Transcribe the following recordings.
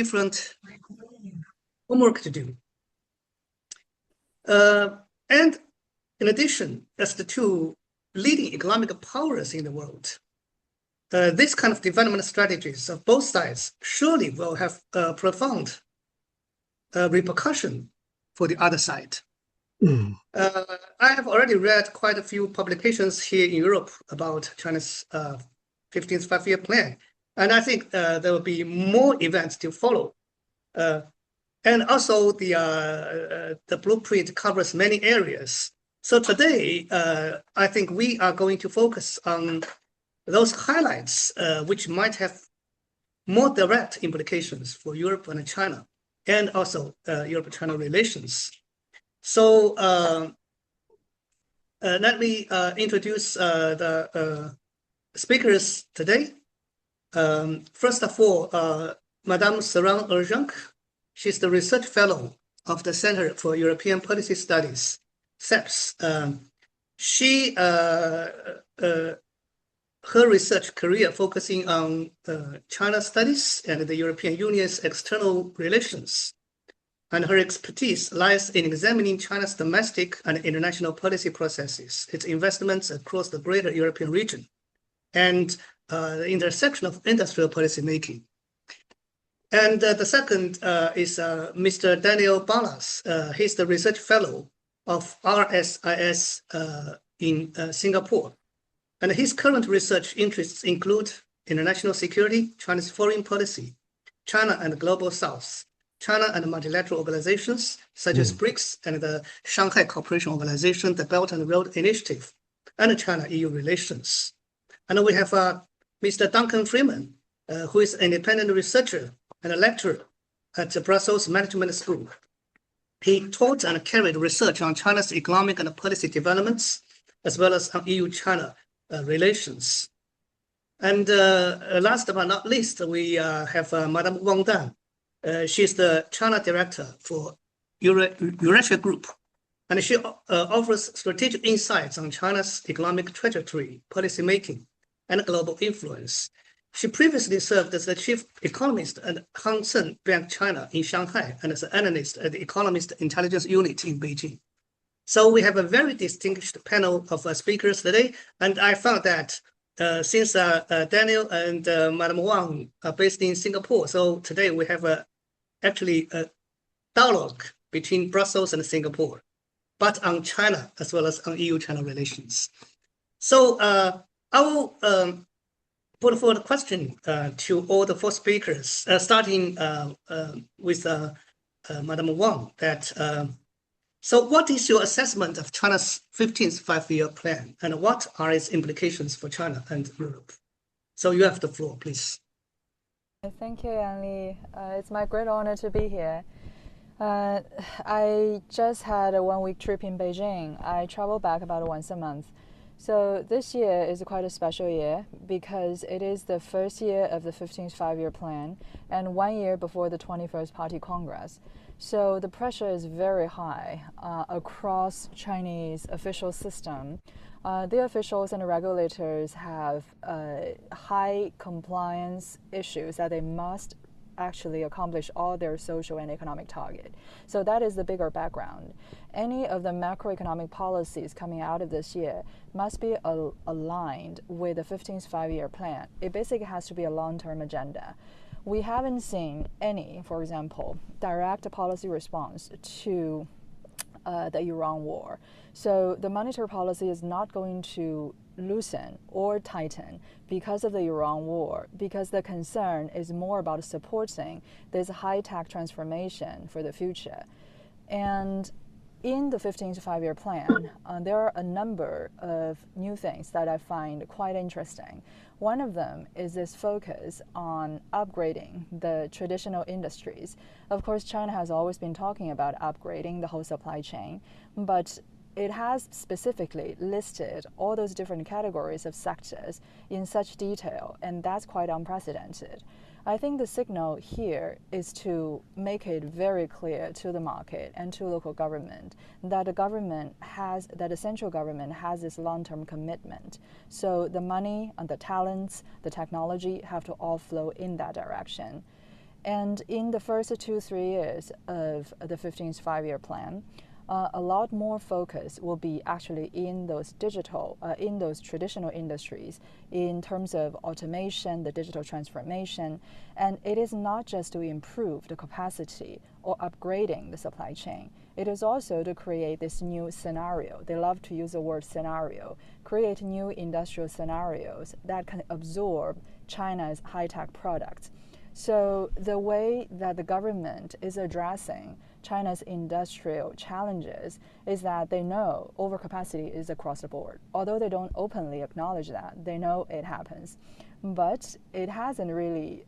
different homework to do. And in addition, as the two leading economic powers in the world, this kind of development strategies of both sides surely will have a profound repercussion for the other side. I have already read quite a few publications here in Europe about China's 15th five-year plan, and I think there will be more events to follow. And also the blueprint covers many areas. So today, I think we are going to focus on those highlights which might have more direct implications for Europe and China, and also Europe-China relations. So let me introduce the speakers today. First of all, Madame Ceren ERGENC. She's the research fellow of the Center for European Policy Studies, CEPS. Her research career focusing on China studies and the European Union's external relations. And her expertise lies in examining China's domestic and international policy processes, its investments across the greater European region, and the intersection of industrial policy making. And the second is Mr. Daniel BALAZS. He's the research fellow of RSIS in Singapore. And his current research interests include international security, China's foreign policy, China and the Global South, China and multilateral organizations such as BRICS and the Shanghai Cooperation Organization, the Belt and Road Initiative, and China-EU relations. And we have Mr. Duncan Freeman, who is an independent researcher and a lecturer at the Brussels Management School. He taught and carried research on China's economic and policy developments, as well as on EU-China relations. And last but not least, we have Madame Wang Dan. She's the China Director for Eurasia Group, and she offers strategic insights on China's economic trajectory, policy making, and global influence. She previously served as the chief economist at Hang Seng Bank China in Shanghai and as an analyst at the Economist Intelligence Unit in Beijing. So we have a very distinguished panel of speakers today, and I found that since Daniel and Madame Wang are based in Singapore, so today we have actually a dialogue between Brussels and Singapore, but on China as well as on EU-China relations. So I will put forward a question to all the four speakers, starting with Madame Wang. So what is your assessment of China's 15th five-year plan, and what are its implications for China and Europe? So you have the floor, please. Thank you, Yanli. It's my great honor to be here. I just had a one-week trip in Beijing. I travel back about once a month. So this year is quite a special year because it is the first year of the 15th five-year plan and 1 year before the 21st Party Congress. So the pressure is very high across Chinese official system. The officials and the regulators have high compliance issues that they must actually accomplish all their social and economic target. So that is the bigger background. Any of the macroeconomic policies coming out of this year must be aligned with the 15th five-year plan. It basically has to be a long-term agenda. We haven't seen any, for example, direct policy response to the Iran war. So the monetary policy is not going to loosen or tighten because of the Iran war, because the concern is more about supporting this high-tech transformation for the future. And in the 15th five-year plan, there are a number of new things that I find quite interesting. One of them is this focus on upgrading the traditional industries. Of course, China has always been talking about upgrading the whole supply chain, but it has specifically listed all those different categories of sectors in such detail, and that's quite unprecedented. I think the signal here is to make it very clear to the market and to local government that the central government has this long-term commitment. So the money and the talents, the technology have to all flow in that direction. And in the first 2-3 years of the 15th five-year plan, a lot more focus will be actually in those in those traditional industries in terms of automation, the digital transformation. And it is not just to improve the capacity or upgrading the supply chain. It is also to create this new scenario. They love to use the word scenario, create new industrial scenarios that can absorb China's high-tech products. So the way that the government is addressing China's industrial challenges is that they know overcapacity is across the board. Although they don't openly acknowledge that, they know it happens. But it hasn't really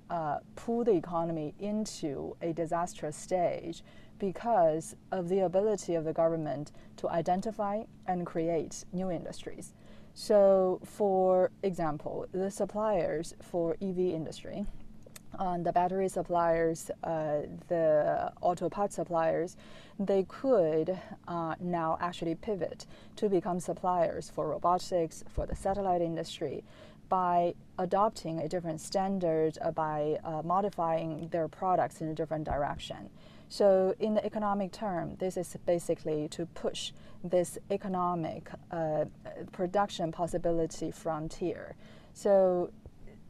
pulled the economy into a disastrous stage because of the ability of the government to identify and create new industries. So for example, the suppliers for EV industry, the battery suppliers, the auto part suppliers, they could now actually pivot to become suppliers for robotics, for the satellite industry, by adopting a different standard, by modifying their products in a different direction. So in the economic term, this is basically to push this economic production possibility frontier. So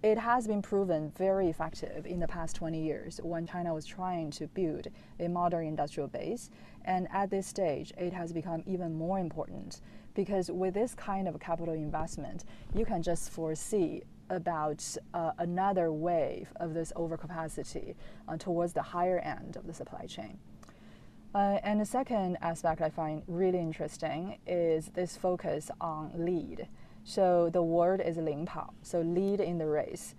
it has been proven very effective in the past 20 years when China was trying to build a modern industrial base. And at this stage, it has become even more important because with this kind of capital investment, you can just foresee about another wave of this overcapacity towards the higher end of the supply chain. And the second aspect I find really interesting is this focus on lead. So the word is 领跑, so lead in the race.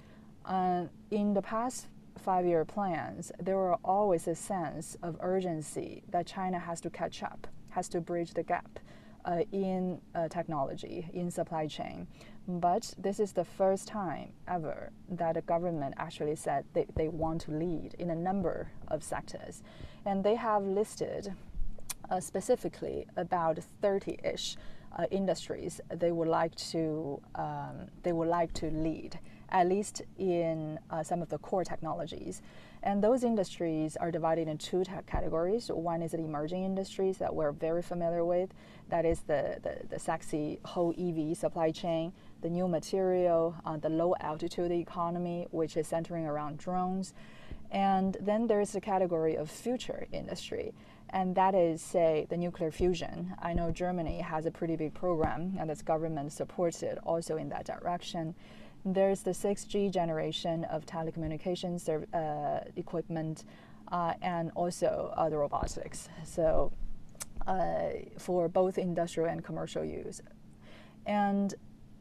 In the past five-year plans, there were always a sense of urgency that China has to catch up, has to bridge the gap in technology, in supply chain. But this is the first time ever that the government actually said they want to lead in a number of sectors. And they have listed specifically about 30-ish industries they would like to lead, at least in some of the core technologies. And those industries are divided in two categories. One is the emerging industries that we're very familiar with. That is the sexy whole EV supply chain, the new material, the low altitude economy, which is centering around drones. And then there's the category of future industry. And that is, say, the nuclear fusion. I know Germany has a pretty big program, and its government supports it also in that direction. There's the 6G generation of telecommunications equipment, and also the robotics. So for both industrial and commercial use. And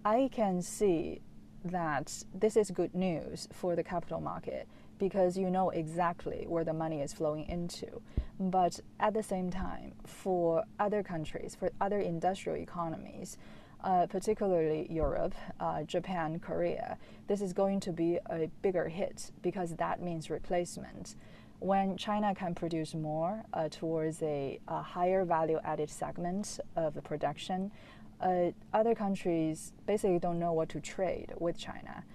I can see that this is good news for the capital market because you know exactly where the money is flowing into. But at the same time, for other countries, for other industrial economies, particularly Europe, Japan, Korea, this is going to be a bigger hit because that means replacement. When China can produce more towards a higher value-added segment of the production, other countries basically don't know what to trade with China.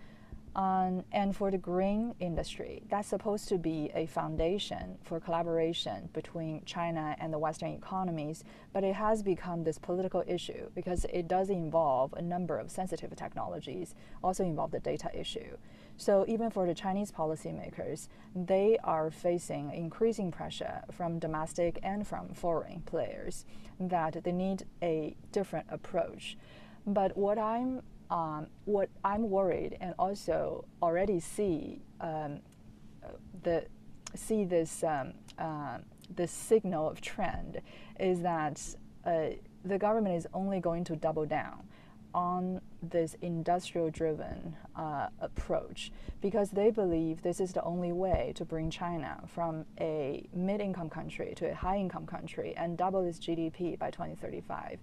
And for the green industry, that's supposed to be a foundation for collaboration between China and the Western economies, but it has become this political issue because it does involve a number of sensitive technologies, also involve the data issue. So even for the Chinese policymakers, they are facing increasing pressure from domestic and from foreign players that they need a different approach. But what I'm worried and also already see this signal of trend is that the government is only going to double down on this industrial-driven approach because they believe this is the only way to bring China from a mid-income country to a high-income country and double its GDP by 2035.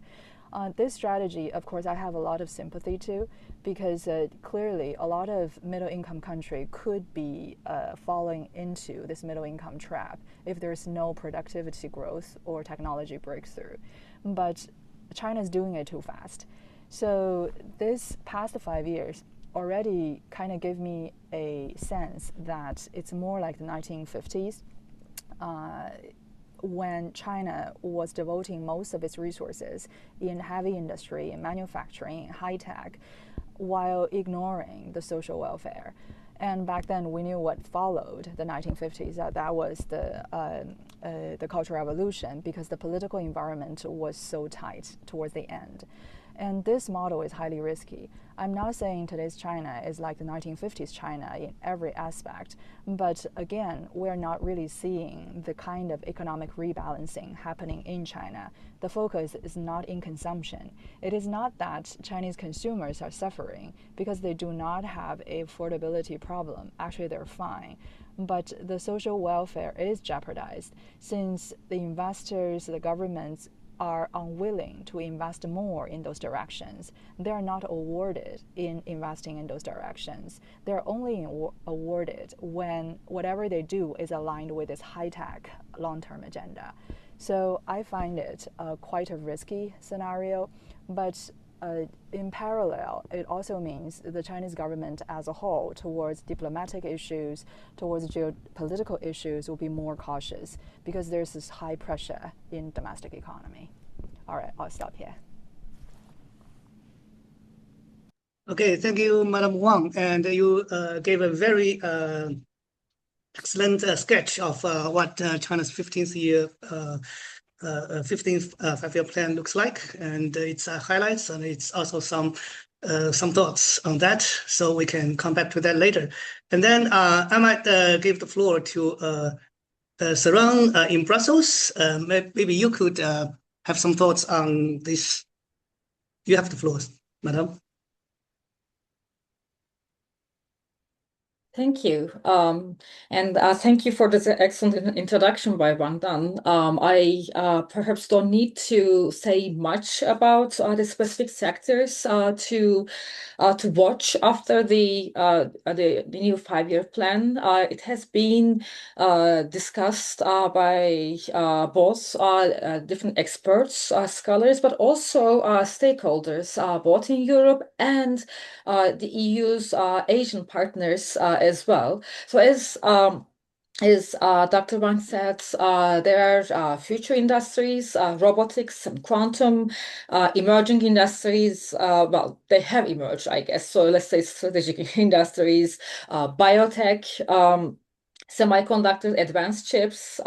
This strategy, of course, I have a lot of sympathy to because clearly a lot of middle-income country could be falling into this middle-income trap if there's no productivity growth or technology breakthrough. But China is doing it too fast. So this past 5 years, already kind of gave me a sense that it's more like the 1950s. When China was devoting most of its resources in heavy industry, in manufacturing, high tech, while ignoring the social welfare. And back then, we knew what followed the 1950s. That was the Cultural Revolution, because the political environment was so tight towards the end. And this model is highly risky. I'm not saying today's China is like the 1950s China in every aspect, but again, we're not really seeing the kind of economic rebalancing happening in China. The focus is not in consumption. It is not that Chinese consumers are suffering because they do not have a affordability problem. Actually, they're fine. But the social welfare is jeopardized since the investors, the governments, are unwilling to invest more in those directions. They are not awarded in investing in those directions. They're only awarded when whatever they do is aligned with this high-tech long-term agenda. So I find it quite a risky scenario, but in parallel, it also means the Chinese government as a whole, towards diplomatic issues, towards geopolitical issues, will be more cautious because there's this high pressure in domestic economy. All right, I'll stop here. Okay, thank you, Madam Wang. And you gave a very excellent sketch of what China's 15th five-year plan looks like, and its highlights, and it's also some thoughts on that. So we can come back to that later. And then I might give the floor to Ceren in Brussels. Maybe you could have some thoughts on this. You have the floor, Madam. Thank you. And thank you for this excellent introduction by Wang Dan. I perhaps don't need to say much about the specific sectors to watch after the new five-year plan. It has been discussed by both different experts, scholars, but also stakeholders, both in Europe and the EU's Asian partners as well. So as Dr. Wang said, there are future industries, robotics and quantum, emerging industries. Well, they have emerged, I guess. So let's say strategic industries, biotech, semiconductors, advanced chips,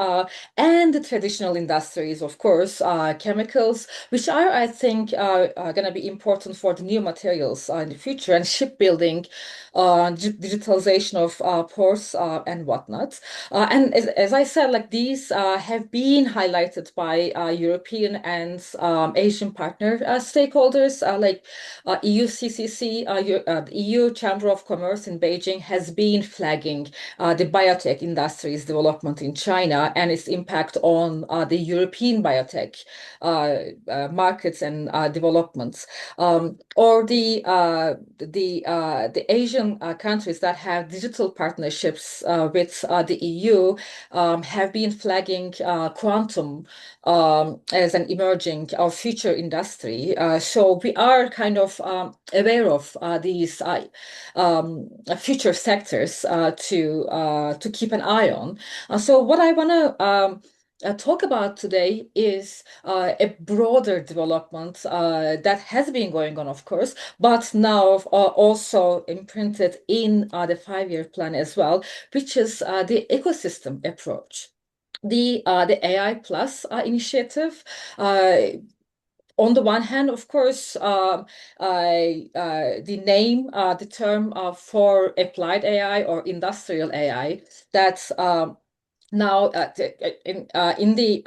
and the traditional industries, of course, chemicals, which are, I think, going to be important for the new materials in the future, and shipbuilding, digitalization of ports and whatnot. And as I said, like these have been highlighted by European and Asian partner stakeholders, like EU CCC, the EU Chamber of Commerce in Beijing has been flagging the biotech industry's development in China and its impact on the European biotech markets and developments, or the Asian countries that have digital partnerships with the EU have been flagging quantum as an emerging or future industry. So we are kind of aware of these future sectors to keep an eye on. So what I want to talk about today is a broader development that has been going on, of course, but now also imprinted in the five-year plan as well, which is the ecosystem approach. The AI Plus initiative. On the one hand, of course, the name, the term for applied AI or industrial AI, that's now in the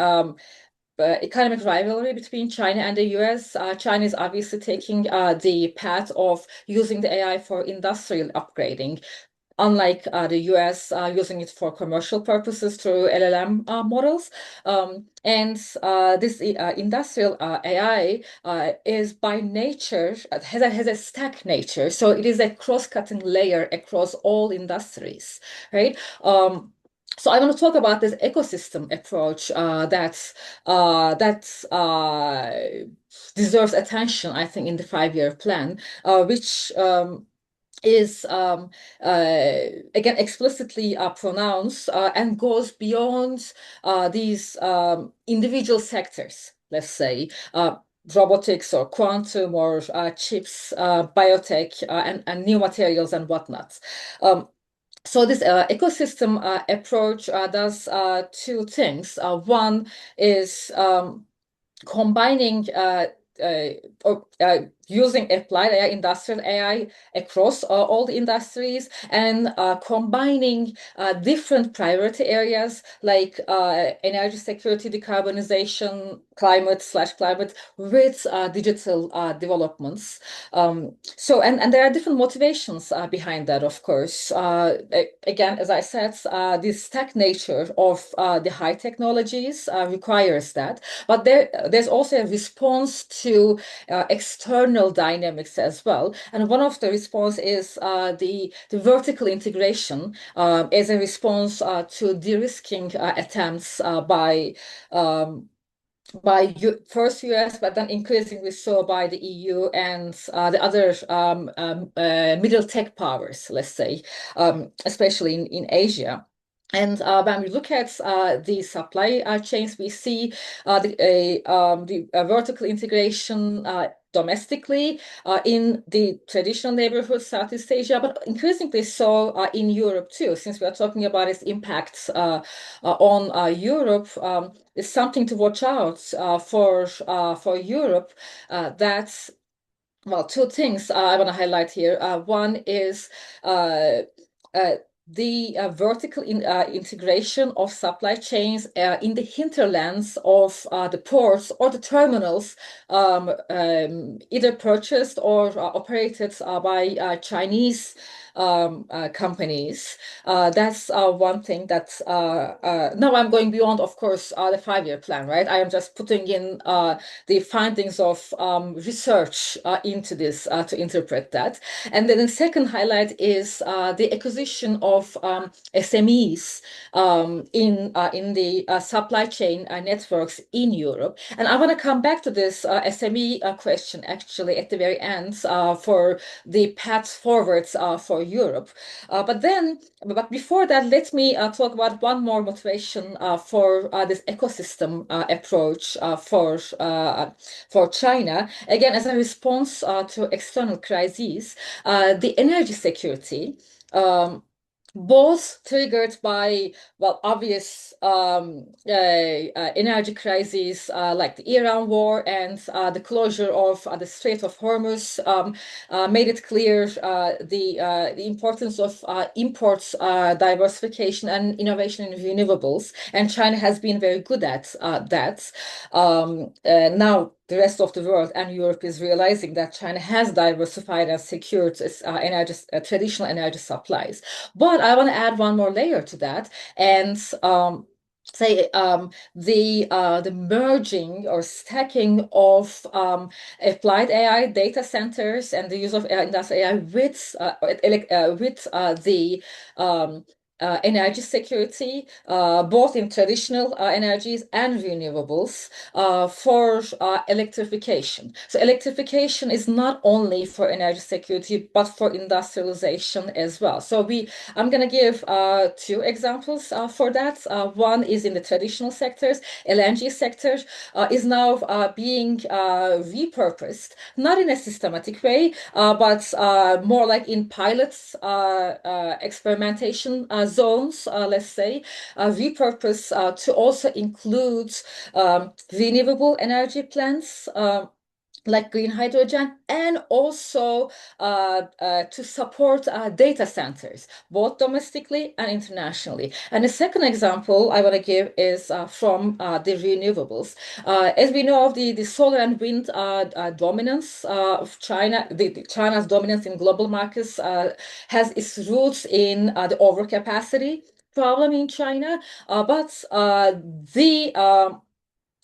economic rivalry between China and the US. China is obviously taking the path of using the AI for industrial upgrading, unlike the US using it for commercial purposes through LLM models. And this industrial AI is by nature, has a stack nature. So it is a cross-cutting layer across all industries, right? So I want to talk about this ecosystem approach that deserves attention, I think, in the five-year plan, which is again explicitly pronounced and goes beyond these individual sectors, let's say. Robotics or quantum or chips, biotech, and new materials and whatnot. So this ecosystem approach does two things. One is combining or using applied AI, industrial AI across all the industries, and combining different priority areas like energy security, decarbonization, climate with digital developments. And there are different motivations behind that, of course. Again, as I said, the stack nature of the high technologies requires that. But there's also a response to external dynamics as well. And one of the response is the vertical integration as a response to de-risking attempts by first US, but then increasingly so by the EU and the other middle tech powers, let's say, especially in Asia. And when we look at the supply chains, we see the vertical integration domestically in the traditional neighborhoods, Southeast Asia, but increasingly so in Europe too, since we are talking about its impacts on Europe. It's something to watch out for Europe. That's well, two things I want to highlight here. One is uh, the vertical integration of supply chains in the hinterlands of the ports or the terminals, either purchased or operated by Chinese companies. That's one thing that now I'm going beyond, of course, the 5-year plan, right? I am just putting in the findings of research into this to interpret that. And then the second highlight is the acquisition of SMEs in the supply chain networks in Europe. And I want to come back to this SME question actually at the very end for the path forwards for Europe. But before that, let me talk about one more motivation for this ecosystem approach for China. Again, as a response to external crises, the energy security. Both triggered by, well, obvious energy crises like the Iran war and the closure of the Strait of Hormuz made it clear the importance of imports diversification and innovation in renewables. And China has been very good at that. Now, the rest of the world and Europe is realizing that China has diversified and secured its traditional energy supplies. But I want to add one more layer to that, and say the merging or stacking of applied AI data centers and the use of industrial AI with the energy security, both in traditional energies and renewables, for electrification. So electrification is not only for energy security, but for industrialization as well. So I'm going to give two examples for that. One is in the traditional sectors. LNG sector is now being repurposed, not in a systematic way, but more like in pilots, experimentation zones, let's say, repurpose to also include renewable energy plants. Like green hydrogen, and also to support data centers, both domestically and internationally. And the second example I want to give is from the renewables. As we know of the solar and wind dominance of China, China's dominance in global markets has its roots in the overcapacity problem in China, but the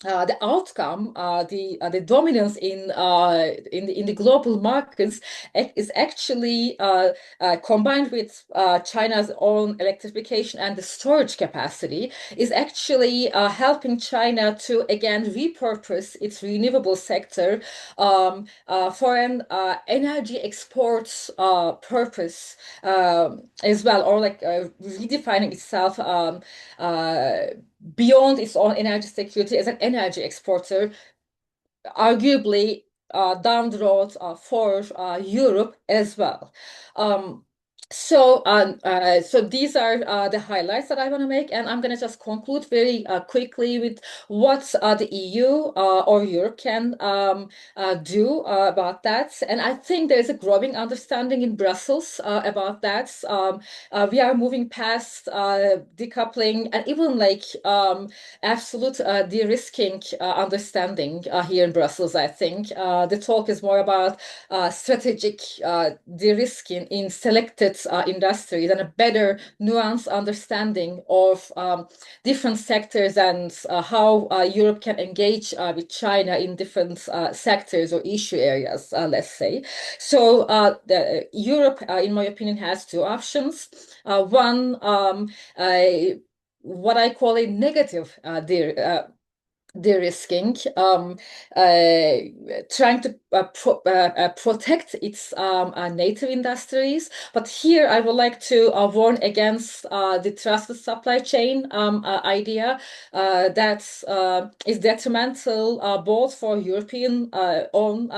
the outcome, the dominance in the global markets is actually combined with China's own electrification and the storage capacity is actually helping China to again repurpose its renewable sector for an energy exports purpose as well, or like redefining itself beyond its own energy security as an energy exporter, arguably down the road for Europe as well. So these are the highlights that I want to make, and I'm going to just conclude very quickly with what the EU or Europe can do about that. And I think there's a growing understanding in Brussels about that. We are moving past decoupling and even like absolute de-risking understanding here in Brussels, I think. The talk is more about strategic de-risking in selected industries and a better nuanced understanding of different sectors and how Europe can engage with China in different sectors or issue areas, let's say. So Europe, in my opinion, has two options. One, what I call a negative de-risking, trying to protect its native industries. But here I would like to warn against the trusted supply chain idea that is detrimental both for European own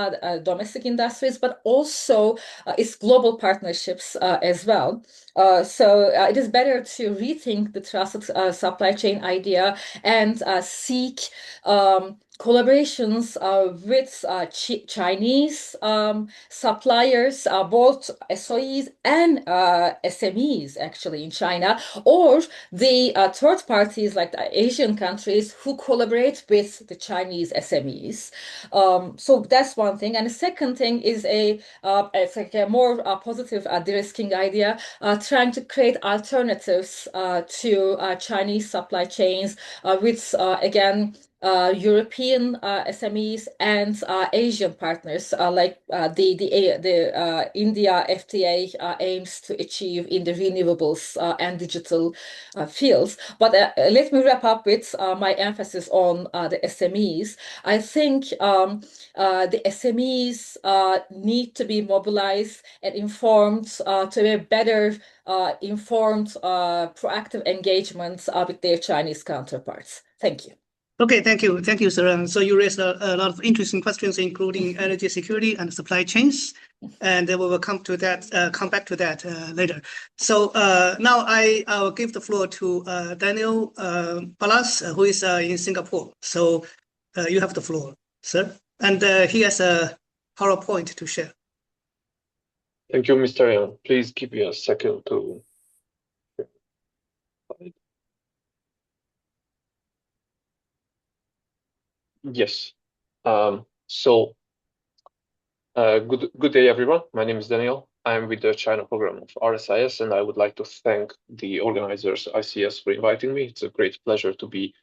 domestic industries, but also its global partnerships as well. So it is better to rethink the trusted supply chain idea and seek collaborations with Chinese suppliers, both SOEs and SMEs actually in China, or the third parties like the Asian countries who collaborate with the Chinese SMEs. So that's one thing. And the second thing is it's like a more positive de-risking idea, trying to create alternatives to Chinese supply chains with, again, European SMEs and Asian partners, like the India FTA aims to achieve in the renewables and digital fields. But let me wrap up with my emphasis on the SMEs. I think the SMEs need to be mobilized and informed to a better informed, proactive engagement with their Chinese counterparts. Thank you. Okay, thank you, Ceren. So you raised a lot of interesting questions, including energy security and supply chains, and we will come back to that later. So now I will give the floor to Daniel BALAZS, who is in Singapore. So you have the floor, sir, and he has a PowerPoint to share. Thank you, Mr. Yang. Please give me a second to. Yes. Good day, everyone. My name is Daniel. I'm with the China program of RSIS, and I would like to thank the organizers, ICS, for inviting me. It's a great pleasure to be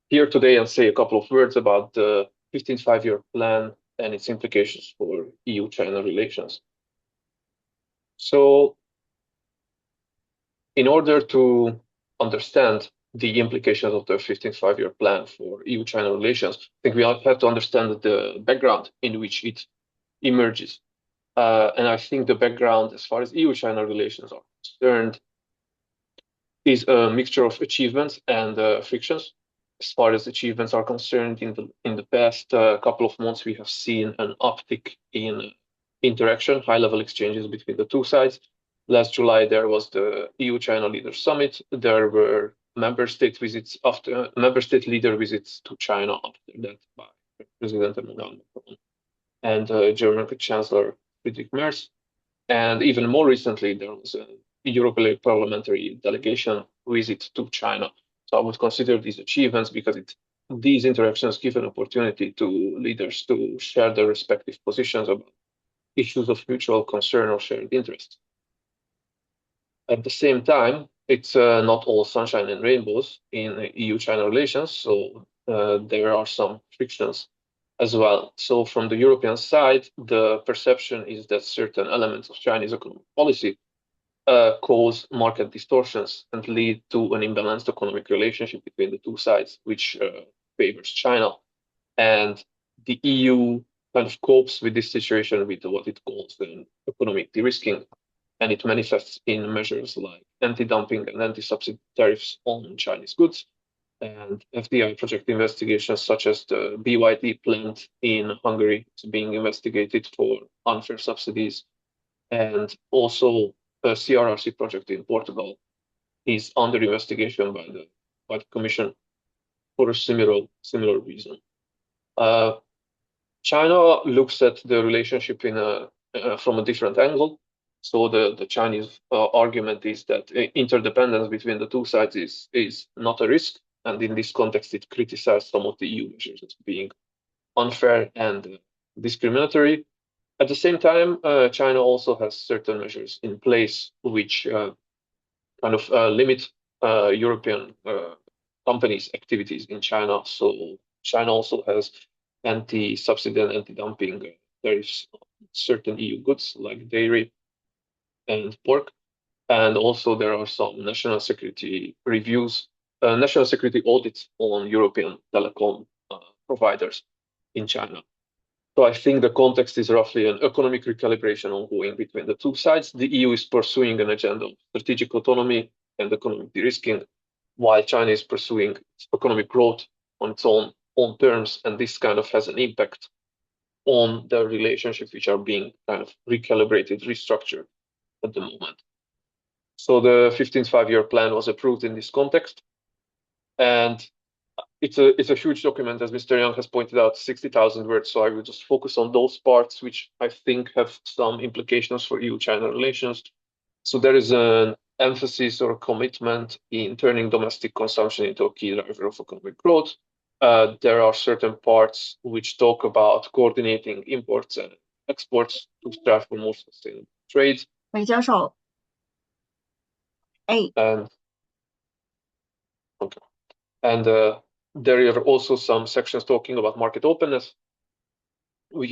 here today and say a couple of words about the 15th five-year plan and its implications for EU-China relations. So, in order to understand the implications of the 15th five-year plan for EU-China relations, I think we have to understand the background in which it emerges. And I think the background, as far as EU-China relations are concerned, is a mixture of achievements and frictions. As far as achievements are concerned, in the past couple of months, we have seen an uptick in interaction, high-level exchanges between the two sides. Last July, there was the EU-China Leaders Summit. There were member state leader visits to China after that by President Emmanuel Macron and German Chancellor Friedrich Merz. And even more recently, there was a European parliamentary delegation visit to China. So I would consider these achievements because these interactions give an opportunity to leaders to share their respective positions about issues of mutual concern or shared interest. At the same time, it's not all sunshine and rainbows in EU-China relations. So there are some frictions as well. So from the European side, the perception is that certain elements of Chinese economic policy cause market distortions and lead to an imbalanced economic relationship between the two sides, which favors China. And the EU kind of copes with this situation with what it calls economic de-risking, and it manifests in measures like anti-dumping and anti-subsidy tariffs on Chinese goods, and FDI project investigations such as the BYD plant in Hungary is being investigated for unfair subsidies, and also the CRRC project in Portugal is under investigation by the Commission for a similar reason. China looks at the relationship from a different angle. So the Chinese argument is that interdependence between the two sides is not a risk, and in this context, it criticized some of the EU measures as being unfair and discriminatory. At the same time, China also has certain measures in place which kind of limit European companies' activities in China. So China also has anti-subsidy and anti-dumping tariffs on certain EU goods like dairy and pork. And also there are some national security reviews, national security audits on European telecom providers in China. So I think the context is roughly an economic recalibration ongoing between the two sides. The EU is pursuing an agenda of strategic autonomy and economic de-risking, while China is pursuing economic growth on its own terms, and this kind of has an impact on the relationships which are being kind of recalibrated, restructured at the moment. So the 15th five-year plan was approved in this context, and it's a huge document, as Mr. Young has pointed out, 60,000 words. So I will just focus on those parts which I think have some implications for EU-China relations. So there is an emphasis or commitment in turning domestic consumption into a key driver of economic growth. There are certain parts which talk about coordinating imports and exports to strive for more sustainable trade. 韦教授，哎， And there are also some sections talking about market openness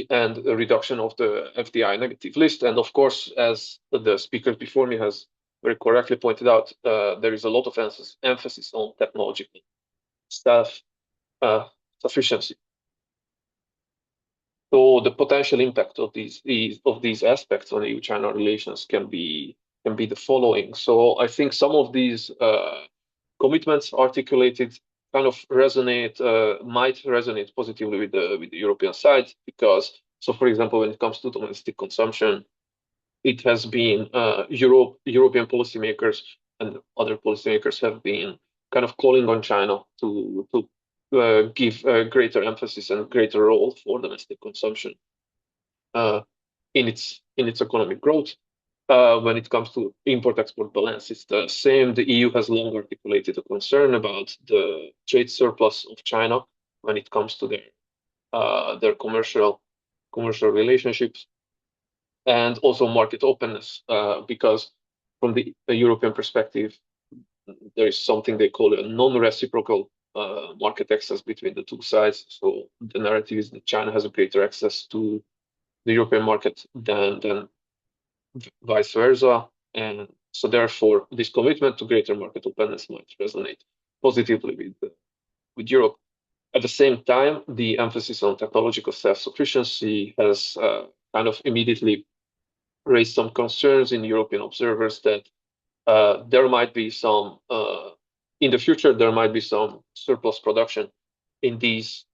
and a reduction of the FDI negative list. And of course, as the speaker before me has very correctly pointed out, there is a lot of emphasis on technological staff sufficiency. So the potential impact of these aspects on EU-China relations can be the following. So I think some of these commitments articulated kind of might resonate positively with the European side, because, so for example, when it comes to domestic consumption, it has been European policymakers and other policymakers have been kind of calling on China to give greater emphasis and greater role for domestic consumption in its economic growth. When it comes to import-export balance, it's the same. The EU has long articulated a concern about the trade surplus of China when it comes to their commercial relationships, and also market openness, because from the European perspective, there is something they call a non-reciprocal market access between the two sides. So the narrative is that China has a greater access to the European market than vice versa. And so therefore, this commitment to greater market openness might resonate positively with Europe. At the same time, the emphasis on technological self-sufficiency has kind of immediately raised some concerns in European observers that there might be some, in the future, there might be some surplus production in these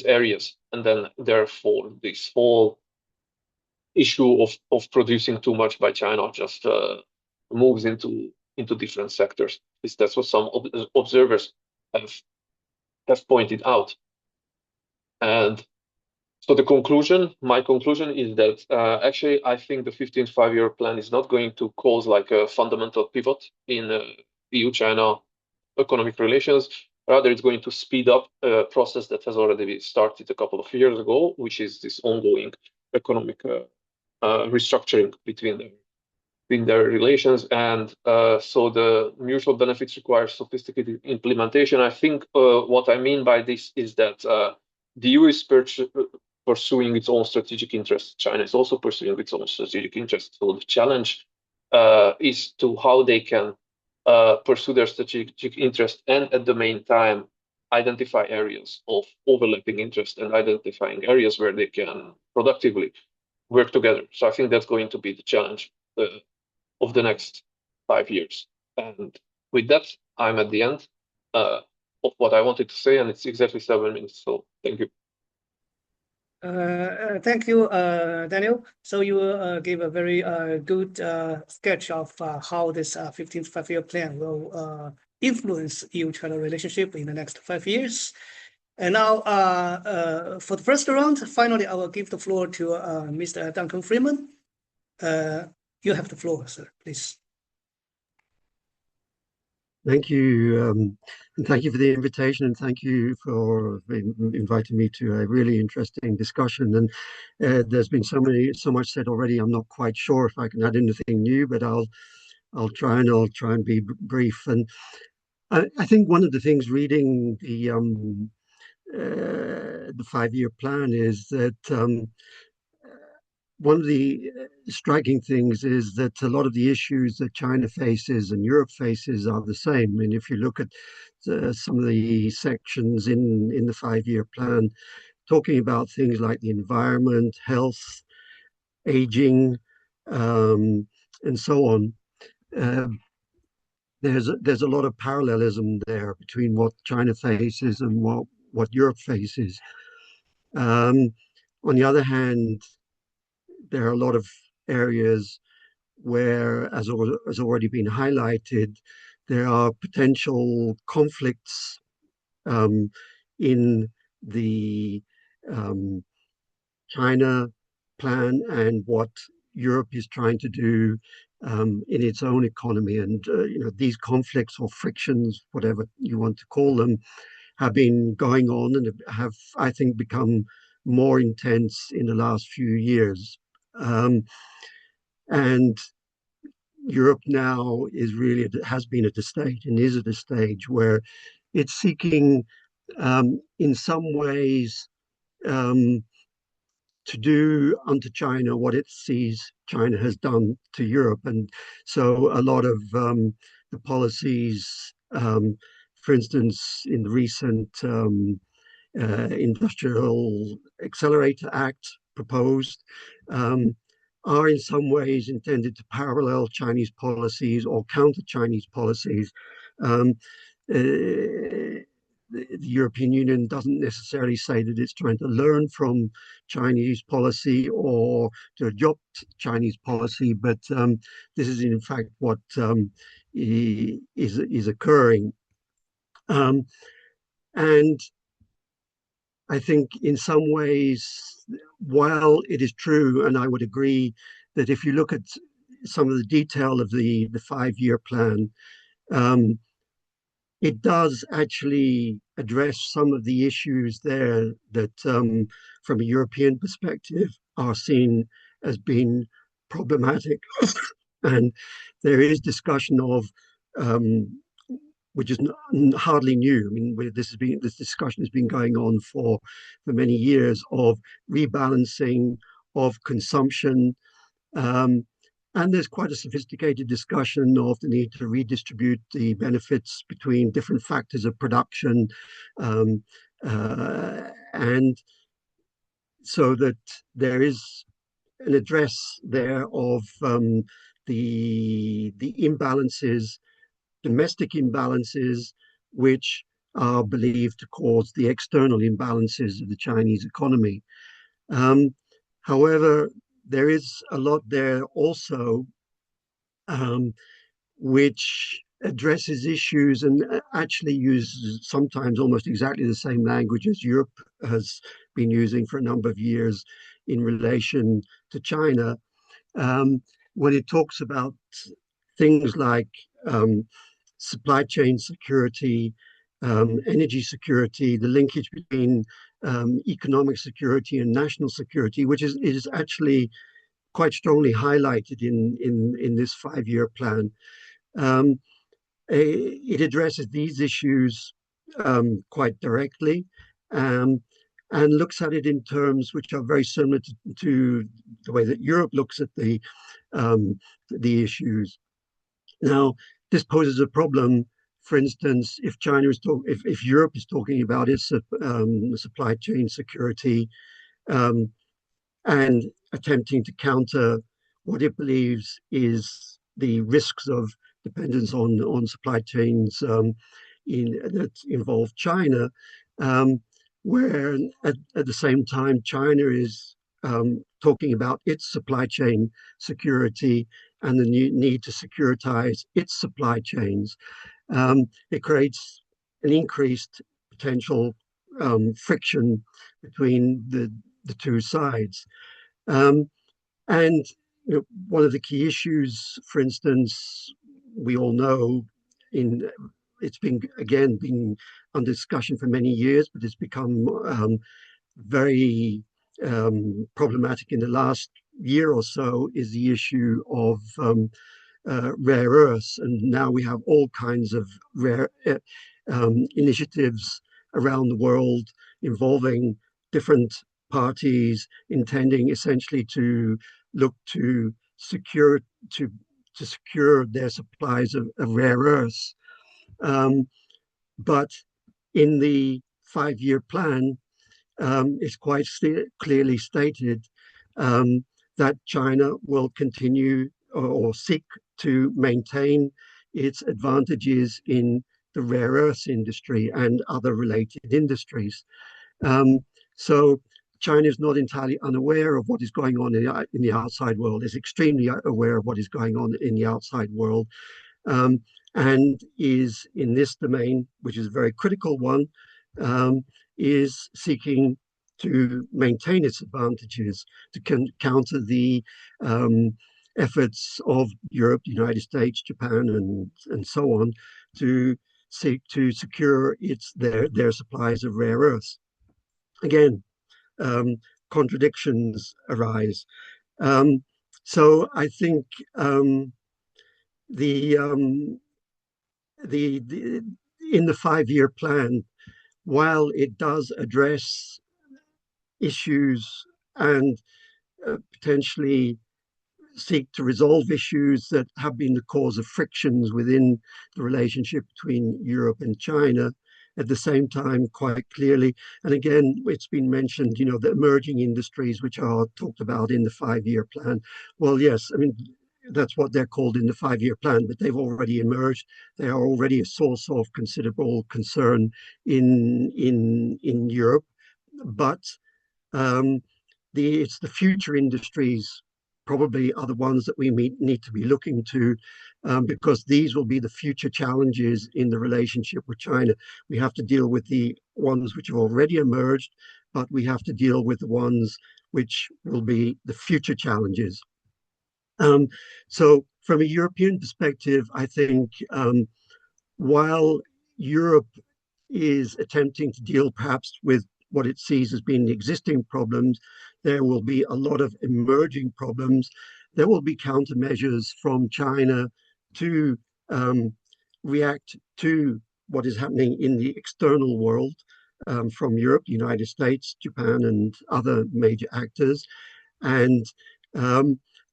areas. And then therefore, this whole issue of producing too much by China just moves into different sectors. At least that's what some observers have pointed out. And so my conclusion is that actually I think the 15th five-year plan is not going to cause like a fundamental pivot in EU-China economic relations. Rather, it's going to speed up a process that has already started a couple of years ago, which is this ongoing economic restructuring between in their relations, and so the mutual benefits require sophisticated implementation. I think what I mean by this is that the EU is pursuing its own strategic interests. China is also pursuing its own strategic interests. So the challenge is to how they can pursue their strategic interest and at the same time identify areas of overlapping interest and identifying areas where they can productively work together. So I think that's going to be the challenge of the next 5 years. And with that, I'm at the end of what I wanted to say, and it's exactly 7 minutes. So thank you. Thank you, Daniel. So you gave a very good sketch of how this 15th five-year plan will influence EU-China relationship in the next 5 years. And now, for the first round, finally, I will give the floor to Mr. Duncan Freeman. You have the floor, sir, please. Thank you. And thank you for the invitation, and thank you for inviting me to a really interesting discussion. And there's been so much said already. I'm not quite sure if I can add anything new, but I'll try and be brief. And I think one of the things reading the 5-year plan is that one of the striking things is that a lot of the issues that China faces and Europe faces are the same. I mean, if you look at some of the sections in the 5-year plan, talking about things like the environment, health, aging, and so on, there's a lot of parallelism there between what China faces and what Europe faces. On the other hand, there are a lot of areas where, as has already been highlighted, there are potential conflicts in the China plan and what Europe is trying to do in its own economy. And these conflicts or frictions, whatever you want to call them, have been going on and have, I think, become more intense in the last few years. And Europe now has been at a stage and is at a stage where it's seeking, in some ways, to do unto China what it sees China has done to Europe. And so a lot of the policies, for instance, in the recent Industrial Accelerator Act proposed, are in some ways intended to parallel Chinese policies or counter Chinese policies. The European Union doesn't necessarily say that it's trying to learn from Chinese policy or to adopt Chinese policy, but this is in fact what is occurring. And I think in some ways, while it is true, and I would agree that if you look at some of the detail of the 5-year plan, it does actually address some of the issues there that, from a European perspective, are seen as being problematic. And there is discussion of, which is hardly new. I mean, this discussion has been going on for many years, of rebalancing of consumption. And there's quite a sophisticated discussion of the need to redistribute the benefits between different factors of production. And so that there is an address there of the imbalances, domestic imbalances, which are believed to cause the external imbalances of the Chinese economy. However, there is a lot there also which addresses issues and actually uses sometimes almost exactly the same language as Europe has been using for a number of years in relation to China. When it talks about things like supply chain security, energy security, the linkage between economic security and national security, which is actually quite strongly highlighted in this 5-year plan. It addresses these issues quite directly, and looks at it in terms which are very similar to the way that Europe looks at the issues. Now, this poses a problem. For instance, if if Europe is talking about its supply chain security and attempting to counter what it believes is the risks of dependence on supply chains that involve China, where at the same time China is talking about its supply chain security and the need to securitize its supply chains. It creates an increased potential friction between the two sides. And one of the key issues, for instance, we all know it's been under discussion for many years, but it's become very problematic in the last year or so, is the issue of rare earths. And now we have all kinds of rare initiatives around the world involving different parties intending essentially to look to secure their supplies of rare earths. But in the 5-year plan, it's quite clearly stated that China will continue or seek to maintain its advantages in the rare earths industry and other related industries. So China is not entirely unaware of what is going on in the outside world, is extremely aware of what is going on in the outside world, and is in this domain, which is a very critical one, is seeking to maintain its advantages, to counter the efforts of Europe, the United States, Japan, and so on, to seek to secure their supplies of rare earths. Again, contradictions arise. So I think in the 5-year plan, while it does address issues and potentially seek to resolve issues that have been the cause of frictions within the relationship between Europe and China, at the same time, quite clearly, and again, it's been mentioned, the emerging industries which are talked about in the 5-year plan. Well, yes, I mean, that's what they're called in the 5-year plan, but they've already emerged. They are already a source of considerable concern in Europe. But it's the future industries probably are the ones that we need to be looking to, because these will be the future challenges in the relationship with China. We have to deal with the ones which have already emerged, but we have to deal with the ones which will be the future challenges. So from a European perspective, I think while Europe is attempting to deal perhaps with what it sees as being the existing problems, there will be a lot of emerging problems. There will be countermeasures from China to react to what is happening in the external world from Europe, the United States, Japan, and other major actors. And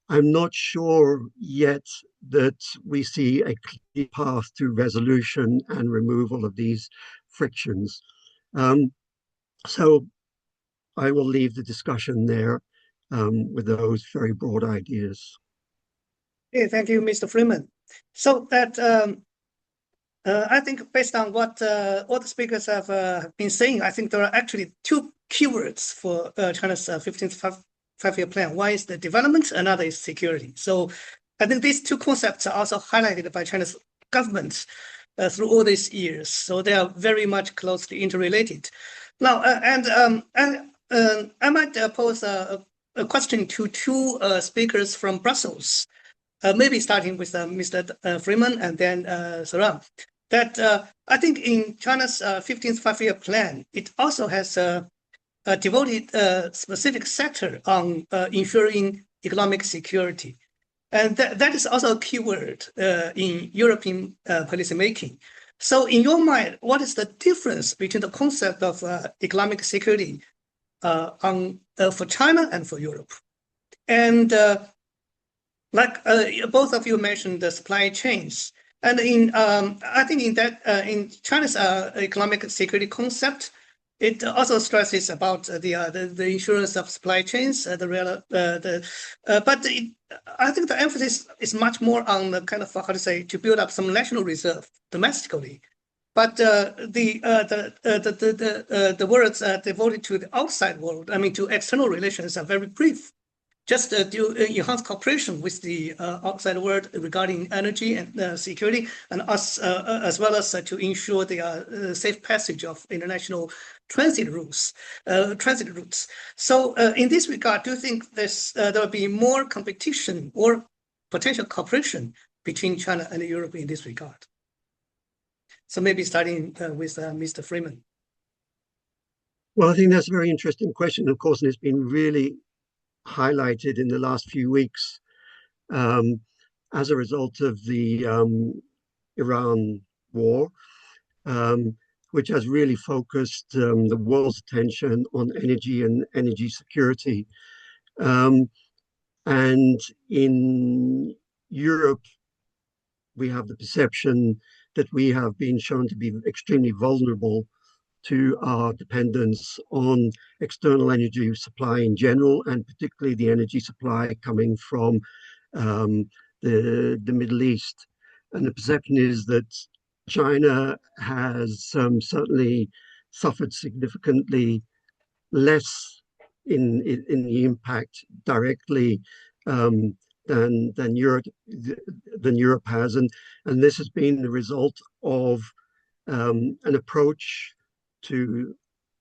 I'm not sure yet that we see a clear path to resolution and removal of these frictions. So I will leave the discussion there with those very broad ideas. Okay, thank you, Mr. Freeman. So that I think based on what all the speakers have been saying, I think there are actually two keywords for China's 15th five-year plan. One is the development, another is security. So I think these two concepts are also highlighted by China's government through all these years. So they are very much closely interrelated. Now, I might pose a question to two speakers from Brussels, maybe starting with Mr. Freeman and then Ceren. That I think in China's 15th five-year plan, it also has devoted a specific sector on ensuring economic security. And that is also a keyword in European policymaking. So in your mind, what is the difference between the concept of economic security for China and for Europe? And both of you mentioned the supply chains. And I think in China's economic security concept, it also stresses about the insurance of supply chains. I think the emphasis is much more on the kind of to build up some national reserve domestically. But the words devoted to the outside world, I mean to external relations, are very brief. Just to enhance cooperation with the outside world regarding energy and security, and us as well as to ensure the safe passage of international transit routes. So in this regard, do you think there will be more competition or potential cooperation between China and Europe in this regard? So maybe starting with Mr. Freeman. Well, I think that's a very interesting question, of course, and it's been really highlighted in the last few weeks as a result of the Iran war, which has really focused the world's attention on energy and energy security. And in Europe, we have the perception that we have been shown to be extremely vulnerable to our dependence on external energy supply in general, and particularly the energy supply coming from the Middle East. And the perception is that China has certainly suffered significantly less in the impact directly than Europe has, and this has been the result of an approach to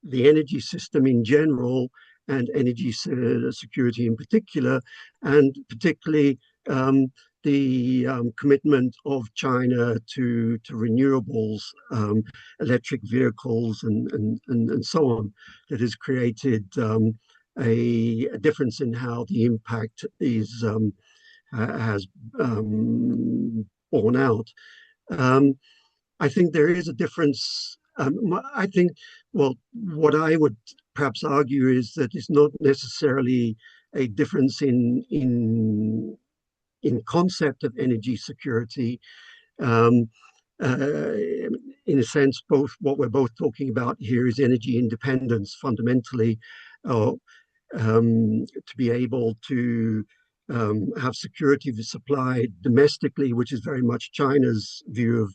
the energy system in general and energy security in particular, and particularly the commitment of China to renewables, electric vehicles, and so on, that has created a difference in how the impact has borne out. I think there is a difference. I think, well, what I would perhaps argue is that it's not necessarily a difference in concept of energy security. In a sense, what we're both talking about here is energy independence, fundamentally, to be able to have security of supply domestically, which is very much China's view of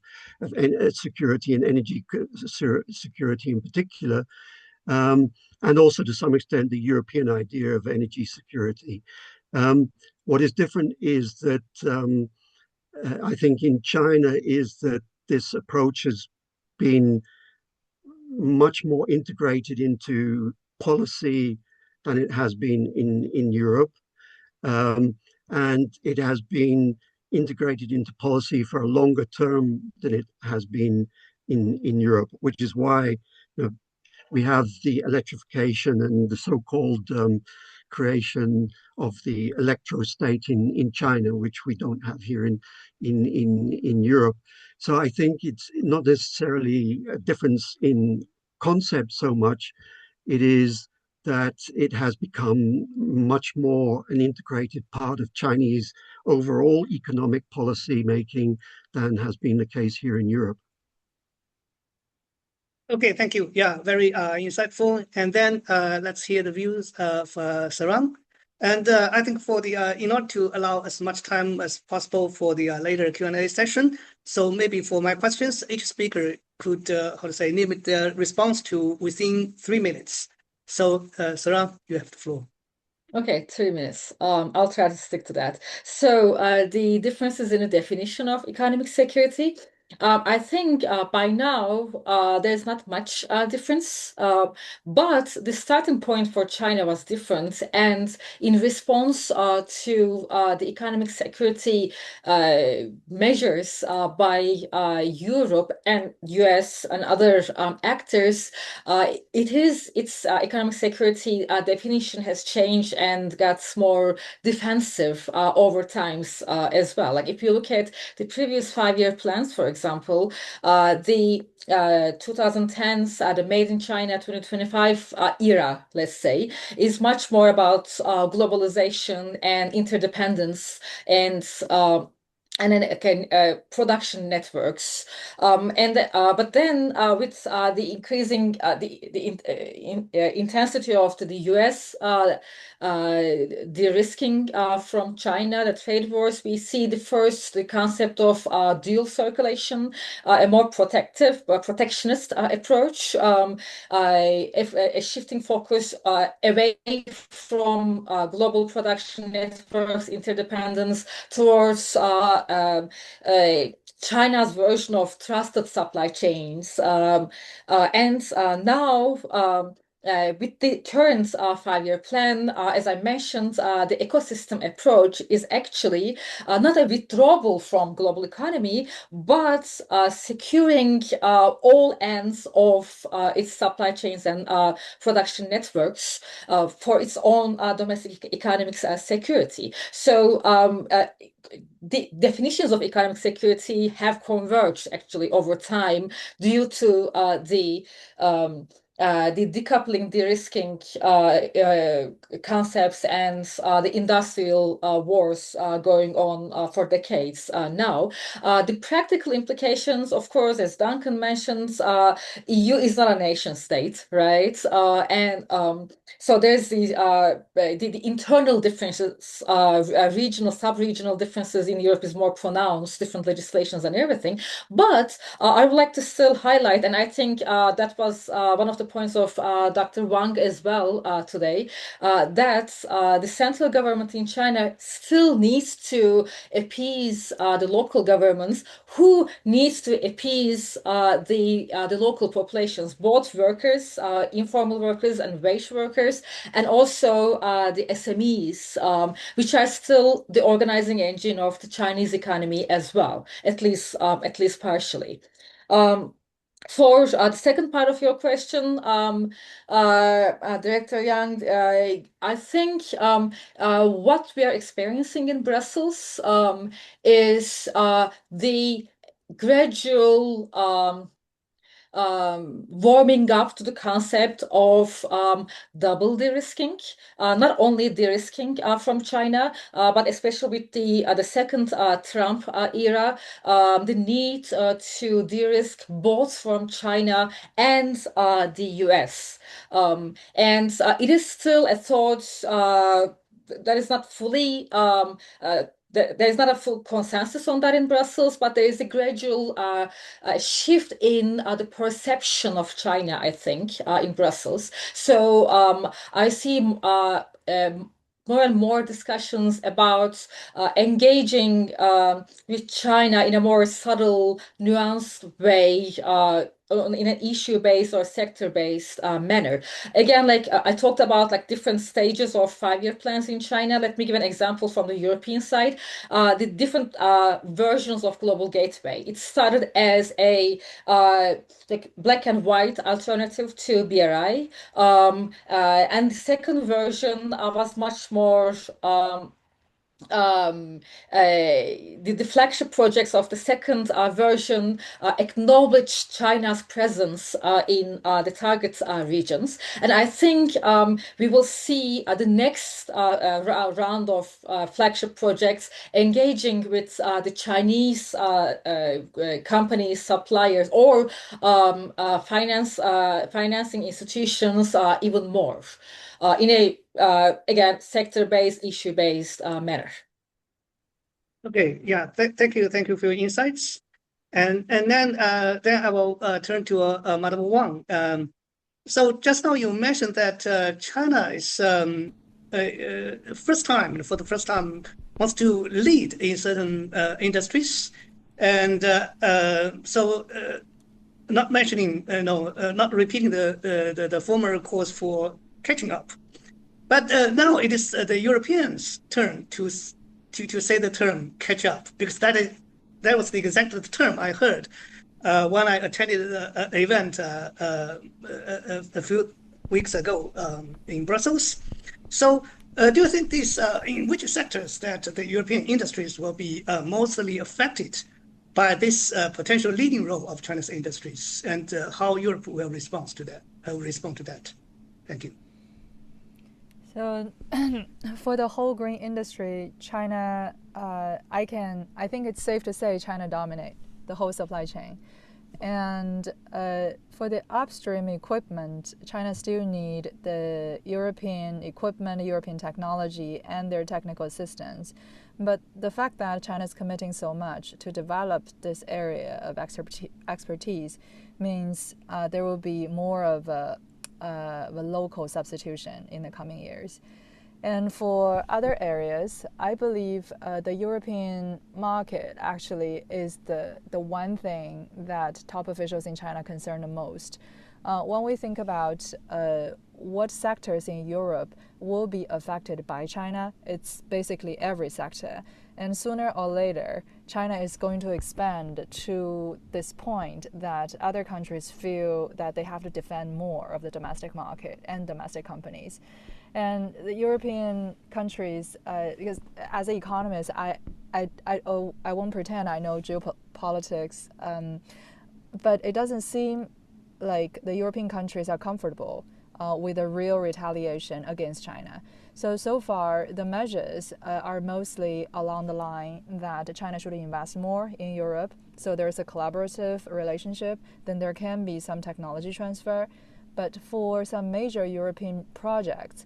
security and energy security in particular, and also to some extent the European idea of energy security. What is different is that I think in China is that this approach has been much more integrated into policy than it has been in Europe. And it has been integrated into policy for a longer term than it has been in Europe, which is why we have the electrification and the so-called creation of the electro-state in China, which we don't have here in Europe. So I think it's not necessarily a difference in concept so much. It is that it has become much more an integrated part of Chinese overall economic policy making than has been the case here in Europe. Okay, thank you. Yeah, very insightful. And then let's hear the views of Ceren. And I think in order to allow as much time as possible for the later Q&A session, so maybe for my questions, each speaker could, limit their response to within 3 minutes. So, Ceren, you have the floor. Okay, 3 minutes. I'll try to stick to that. So the differences in the definition of economic security. I think by now there's not much difference, but the starting point for China was different. And in response to the economic security measures by Europe and US and other actors, its economic security definition has changed and got more defensive over times as well. Like if you look at the previous 5-year plans, for example, the 2010s, the Made in China 2025 era, let's say, is much more about globalization and interdependence and then again production networks but then with the increasing intensity of the US de-risking from China, the trade wars, we see the concept of dual circulation, a more protectionist approach, a shifting focus away from global production networks, interdependence, towards China's version of trusted supply chains. And now, with the current 5-year plan, as I mentioned, the ecosystem approach is actually not a withdrawal from global economy, but securing all ends of its supply chains and production networks for its own domestic economic security. So the definitions of economic security have converged actually over time due to the decoupling, de-risking concepts and the industrial wars going on for decades now. The practical implications, of course, as Duncan mentioned, EU is not a nation state, right? So there's the internal differences, regional, sub-regional differences in Europe is more pronounced, different legislations and everything. But I would like to still highlight, and I think that was one of the points of Dr. Wang as well today, that the central government in China still needs to appease the local governments, who needs to appease the local populations, both workers, informal workers and wage workers, and also the SMEs, which are still the organizing engine of the Chinese economy as well, at least partially. For the second part of your question, Director Yang, I think what we are experiencing in Brussels is the gradual warming up to the concept of double de-risking, not only de-risking from China, but especially with the second Trump era, the need to de-risk both from China and the US. And it is still a thought that is not fully there is not a full consensus on that in Brussels, but there is a gradual shift in the perception of China, I think, in Brussels. So I see more and more discussions about engaging with China in a more subtle, nuanced way, in an issue-based or sector-based manner. Again, like I talked about like different stages of 5-year plans in China. Let me give an example from the European side. The different versions of Global Gateway. It started as a like black and white alternative to BRI. And the second version was much more the flagship projects of the second version acknowledge China's presence in the target regions. And I think we will see the next round of flagship projects engaging with the Chinese companies, suppliers, or financing institutions even more. In a again sector-based, issue-based manner. Okay, yeah, thank you for your insights, and then I will turn to Madam Wang. So just now you mentioned that China is for the first time wants to lead in certain industries, And not mentioning, not repeating the former calls for catching up. But now it is the Europeans' turn to say the term catch up, because that was the exact term I heard when I attended an event a few weeks ago in Brussels. So do you think in which sectors that the European industries will be mostly affected by this potential leading role of China's industries, and how Europe will respond to that? Thank you. So for the whole green industry, China, I think it's safe to say China dominates the whole supply chain. And for the upstream equipment, China still need the European equipment, European technology, and their technical assistance. But the fact that China is committing so much to develop this area of expertise means there will be more of a local substitution in the coming years. And for other areas, I believe the European market actually is the one thing that top officials in China concern the most. When we think about what sectors in Europe will be affected by China, it's basically every sector. And sooner or later, China is going to expand to this point that other countries feel that they have to defend more of the domestic market and domestic companies. And the European countries, because as an economist, I won't pretend I know geopolitics, but it doesn't seem like the European countries are comfortable with a real retaliation against China. So far, the measures are mostly along the line that China should invest more in Europe. So there's a collaborative relationship. Then there can be some technology transfer. But for some major European projects,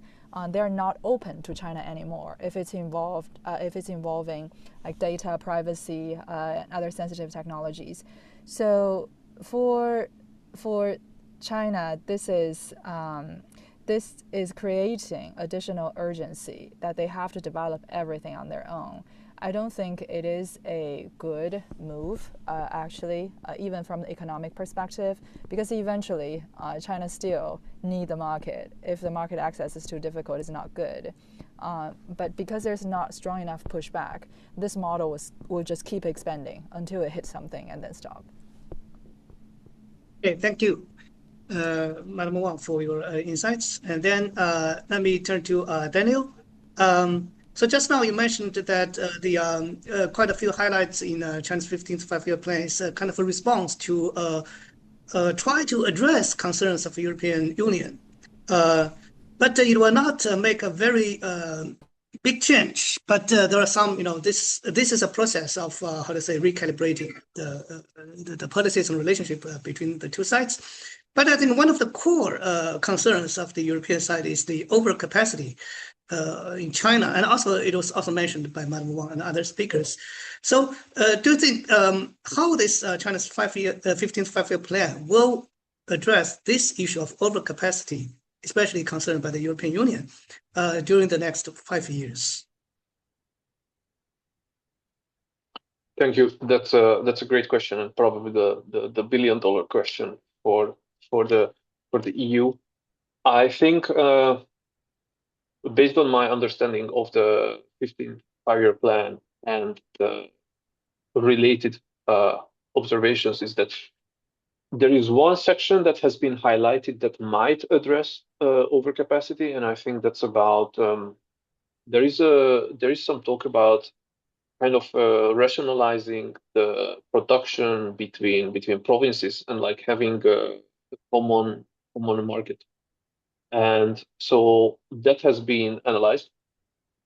they're not open to China anymore if it's involving like data privacy and other sensitive technologies. So for China, this is creating additional urgency that they have to develop everything on their own. I don't think it is a good move, actually, even from the economic perspective, because eventually China still needs the market. If the market access is too difficult, it's not good. But because there's not strong enough pushback, this model will just keep expanding until it hits something and then stop. Okay, thank you, Madam Wang, for your insights. And then let me turn to Daniel. So just now you mentioned that quite a few highlights in China's 15th five-year plan is kind of a response to try to address concerns of the European Union. But it will not make a very big change. But there are some, this is a process of recalibrating the policies and relationship between the two sides. But I think one of the core concerns of the European side is the overcapacity in China, and also it was also mentioned by Madam Wang and other speakers. So, do you think how this China's 15th five-year plan will address this issue of overcapacity, especially concerned by the European Union, during the next 5 years? Thank you. That's a great question, and probably the billion-dollar question for the EU. I think. Based on my understanding of the 15th five-year plan and the related observations, is that there is one section that has been highlighted that might address overcapacity, and I think that's about there is some talk about kind of rationalizing the production between provinces and like having a common market. And so that has been analyzed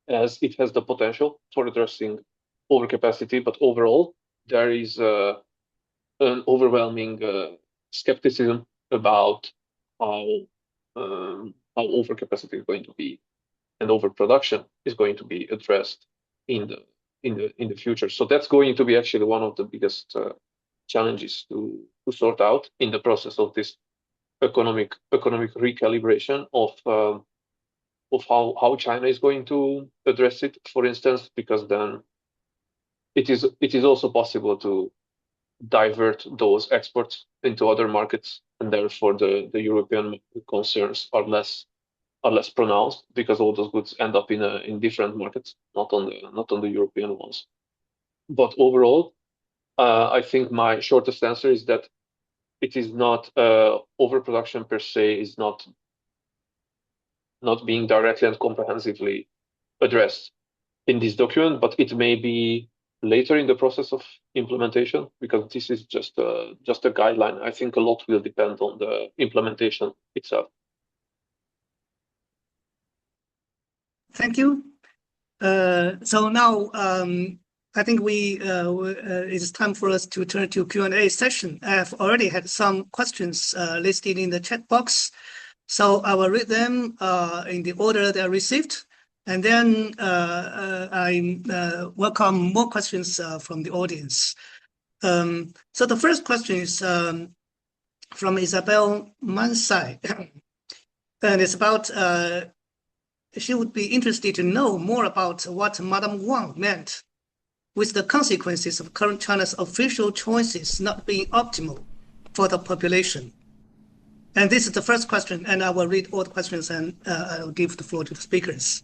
as it has the potential for addressing overcapacity, but overall there is an overwhelming skepticism about how overcapacity is going to be and overproduction is going to be addressed in the future. So that's going to be actually one of the biggest challenges to sort out in the process of this economic recalibration of how China is going to address it, for instance, because then it is also possible to divert those exports into other markets, and therefore the European concerns are less pronounced because all those goods end up in different markets, not on the European ones. But overall, I think my shortest answer is that it is not overproduction per se is not being directly and comprehensively addressed in this document, but it may be later in the process of implementation, because this is just a guideline. I think a lot will depend on the implementation itself. Thank you. So now I think it's time for us to turn to Q&A session. I've already had some questions listed in the chat box, so I will read them in the order they are received, and then I welcome more questions from the audience. So the first question is from Isabel Mansai, and it's about she would be interested to know more about what Madam Wang meant with the consequences of current China's official choices not being optimal for the population. And this is the first question, and I will read all the questions and I'll give the floor to the speakers.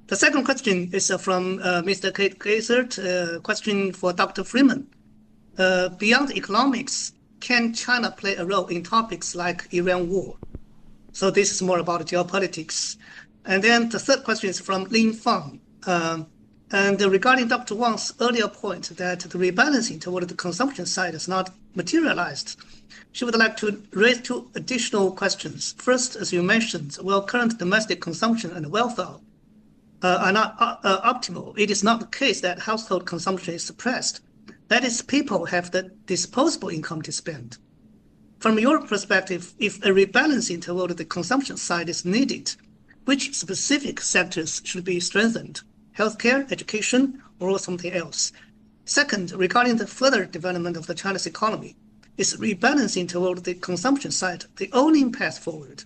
The second question is from Mr. Kate Gazert, question for Dr. Freeman. Beyond economics, can China play a role in topics like Iran war? So this is more about geopolitics. And then the third question is from Lin Fang. And regarding Dr. Wang's earlier point that the rebalancing toward the consumption side has not materialized, she would like to raise two additional questions. First, as you mentioned, while current domestic consumption and welfare are not optimal, it is not the case that household consumption is suppressed. That is, people have the disposable income to spend. From your perspective, if a rebalancing toward the consumption side is needed, which specific sectors should be strengthened? Healthcare, education, or something else? Second, regarding the further development of the Chinese economy, is rebalancing toward the consumption side the only path forward?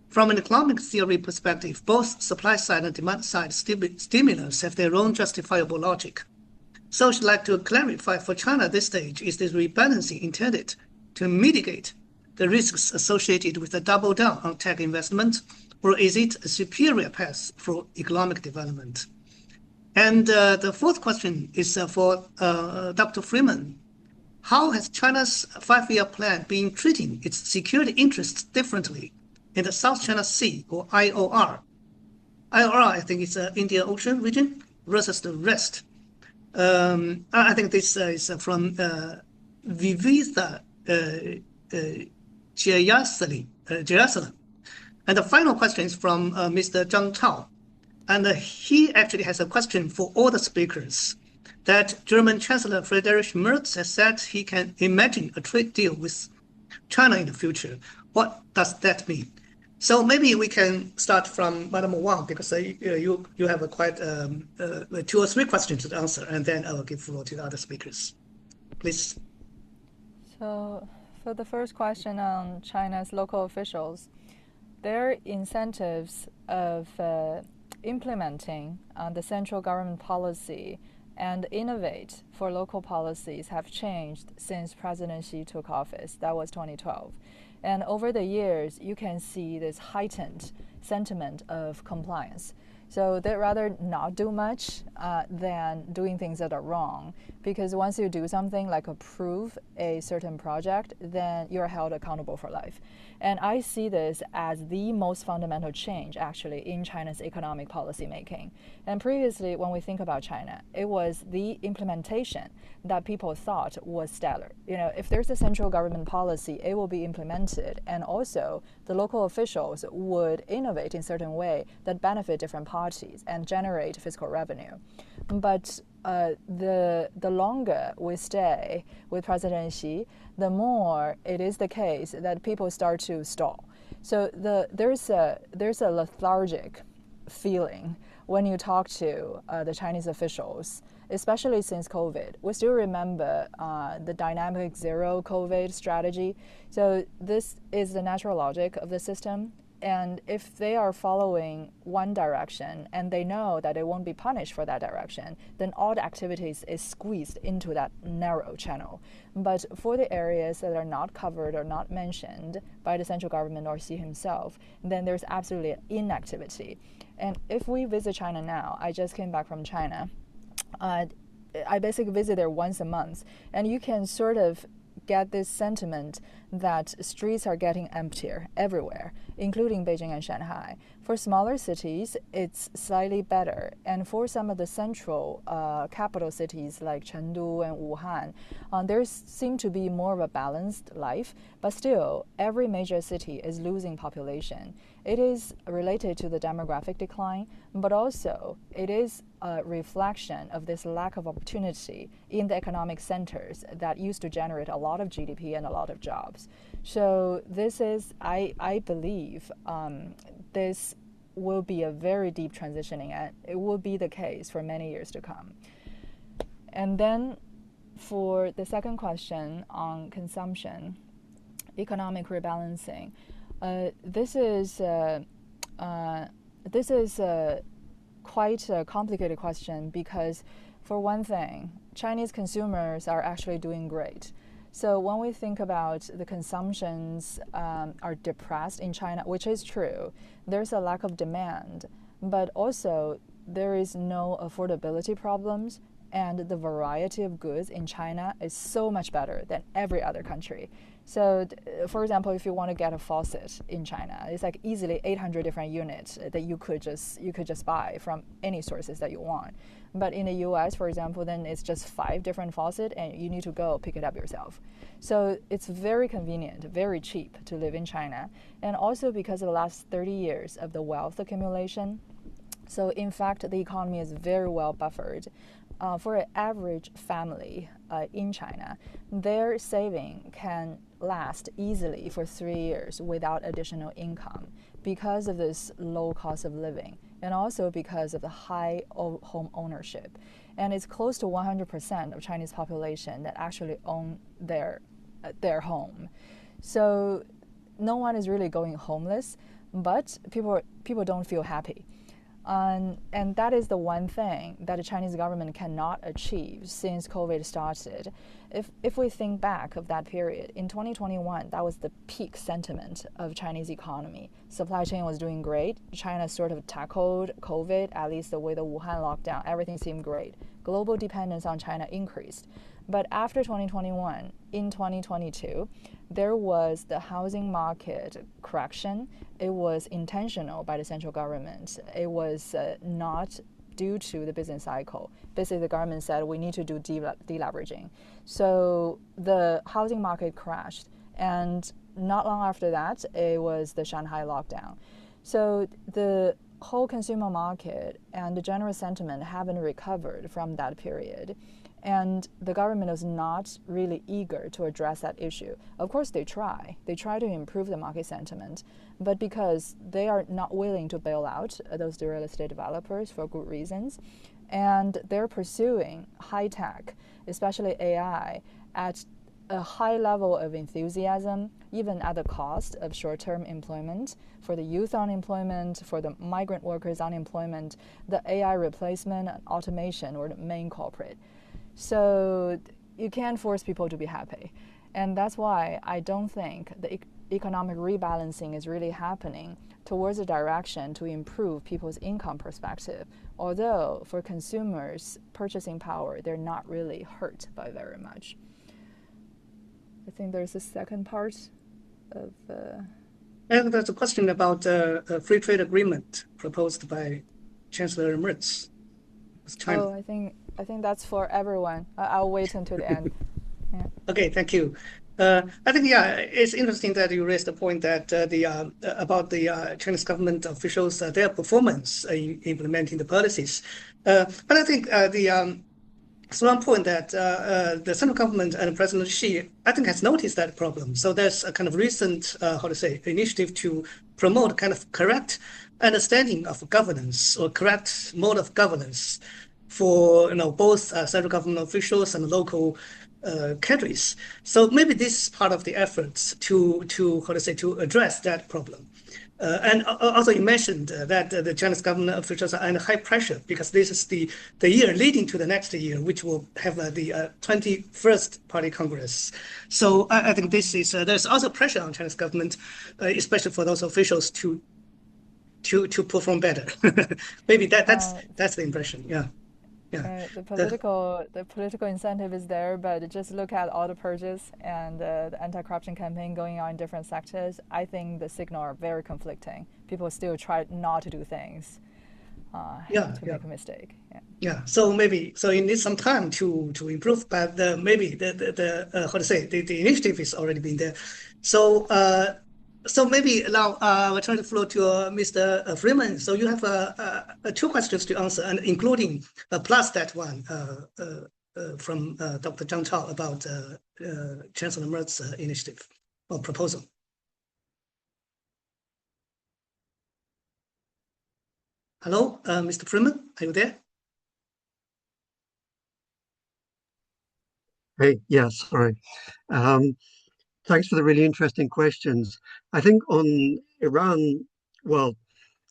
From an economic theory perspective, both supply side and demand side stimulus have their own justifiable logic. So I'd like to clarify, for China at this stage, is this rebalancing intended to mitigate the risks associated with the double down on tech investment, or is it a superior path for economic development? And the fourth question is for Dr. Freeman. How has China's 5-year plan been treating its security interests differently in the South China Sea, or IOR? IOR, I think it's Indian Ocean region versus the rest. I think this is from Vivitha Jayasalam. And the final question is from Mr. Zhang Chao. And he actually has a question for all the speakers, that German Chancellor Friedrich Merz has said he can imagine a trade deal with China in the future. What does that mean? So maybe we can start from Madam Wang, because you have a quite 2 or 3 questions to answer, and then I will give the floor to the other speakers. Please. So for the first question on China's local officials, their incentives of implementing the central government policy and innovate for local policies have changed since President Xi took office. That was 2012. And over the years, you can see this heightened sentiment of compliance. So they'd rather not do much than doing things that are wrong, because once you do something like approve a certain project, then you're held accountable for life. And I see this as the most fundamental change, actually, in China's economic policy making. And previously, when we think about China, it was the implementation that people thought was stellar. You know, if there's a central government policy, it will be implemented, and also the local officials would innovate in certain way that benefit different parties and generate fiscal revenue. But the longer we stay with President Xi, the more it is the case that people start to stall. So there's a lethargic feeling when you talk to the Chinese officials, especially since COVID. We still remember the dynamic zero COVID strategy. So this is the natural logic of the system. And if they are following one direction and they know that they won't be punished for that direction, then all the activities is squeezed into that narrow channel. But for the areas that are not covered or not mentioned by the central government or Xi himself, then there's absolutely inactivity. And if we visit China now, I just came back from China, I basically visit there once a month, and you can sort of get this sentiment that streets are getting emptier everywhere, including Beijing and Shanghai. For smaller cities, it's slightly better. And for some of the central capital cities like Chengdu and Wuhan, there seems to be more of a balanced life, but still, every major city is losing population. It is related to the demographic decline, but also it is a reflection of this lack of opportunity in the economic centers that used to generate a lot of GDP and a lot of jobs. So this is, I believe, this will be a very deep transitioning, and it will be the case for many years to come. And then for the second question on consumption, economic rebalancing, this is quite a complicated question because, for one thing, Chinese consumers are actually doing great. So when we think about the consumptions are depressed in China, which is true, there's a lack of demand, but also there is no affordability problems, and the variety of goods in China is so much better than every other country. So, for example, if you want to get a faucet in China, it's like easily 800 different units that you could just buy from any sources that you want. But in the US, for example, then it's just 5 different faucets and you need to go pick it up yourself. So it's very convenient, very cheap to live in China. And also because of the last 30 years of the wealth accumulation. So in fact, the economy is very well buffered. For an average family in China, their saving can last easily for 3 years without additional income because of this low cost of living and also because of the high home ownership. And it's close to 100% of Chinese population that actually own their home. So no one is really going homeless, but people don't feel happy. And that is the one thing that the Chinese government cannot achieve since COVID started. If we think back of that period, in 2021, that was the peak sentiment of Chinese economy. Supply chain was doing great. China sort of tackled COVID, at least the way the Wuhan lockdown, everything seemed great. Global dependence on China increased. But after 2021, in 2022, there was the housing market correction. It was intentional by the central government. It was not due to the business cycle. Basically, the government said we need to do deleveraging. So the housing market crashed. And not long after that, it was the Shanghai lockdown. So the whole consumer market and the general sentiment haven't recovered from that period. And the government is not really eager to address that issue. Of course, they try. They try to improve the market sentiment. But because they are not willing to bail out those real estate developers for good reasons, and they're pursuing high tech, especially AI, at a high level of enthusiasm, even at the cost of short-term employment, for the youth unemployment, for the migrant workers unemployment, the AI replacement and automation were the main culprit. So you can't force people to be happy. And that's why I don't think the economic rebalancing is really happening towards a direction to improve people's income perspective. Although for consumers' purchasing power, they're not really hurt by very much. I think there's a second part of... And there's a question about a free trade agreement proposed by Chancellor Merz with China. Oh, I think that's for everyone. I'll wait until the end. Yeah. Okay, thank you. I think, it's interesting that you raised the point that about the Chinese government officials, their performance in implementing the policies. But I think it's one point that the central government and President Xi, I think, has noticed that problem. So there's a kind of recent, initiative to promote kind of correct understanding of governance or correct mode of governance for both central government officials and local countries. So maybe this is part of the efforts to address that problem. And also, you mentioned that the Chinese government officials are under high pressure because this is the year leading to the next year, which will have the 21st Party Congress. So I think this is there's also pressure on Chinese government, especially for those officials to perform better. Maybe that's the impression. Yeah. Yeah. The political incentive is there, but just look at all the purges and the anti-corruption campaign going on in different sectors. I think the signal are very conflicting. People still try not to do things to make a mistake. Yeah. So maybe you need some time to improve, but maybe the how to say the initiative is already been there. So so maybe now we'll turn the floor to Mr. Freeman. So you have two questions to answer, and including plus that one from Dr. Zhang Chao about Chancellor Mert's initiative or proposal. Hello, Mr. Freeman, are you there? Hey, yes, sorry. Thanks for the really interesting questions. I think on Iran, well,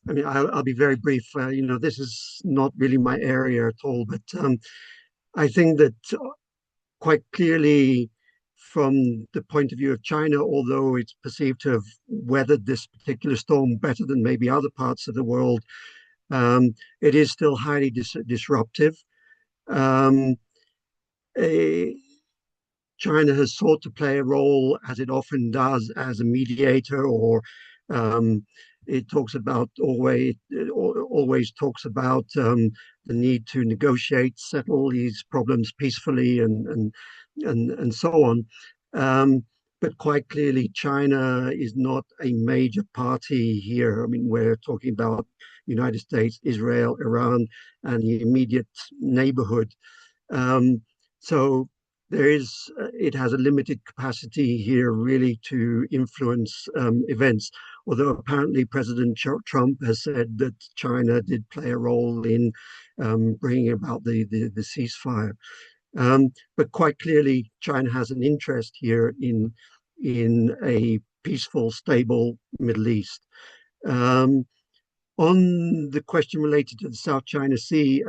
I mean, I'll be very brief. This is not really my area at all, but I think that quite clearly, from the point of view of China, although it's perceived to have weathered this particular storm better than maybe other parts of the world, it is still highly disruptive. China has sought to play a role, as it often does, as a mediator, or it talks about always talks about the need to negotiate, settle these problems peacefully, and so on. But quite clearly, China is not a major party here. I mean, we're talking about United States, Israel, Iran, and the immediate neighborhood. So it has a limited capacity here really to influence events, although apparently President Trump has said that China did play a role in bringing about the ceasefire. But quite clearly, China has an interest here in a peaceful, stable Middle East. On the question related to the South China Sea,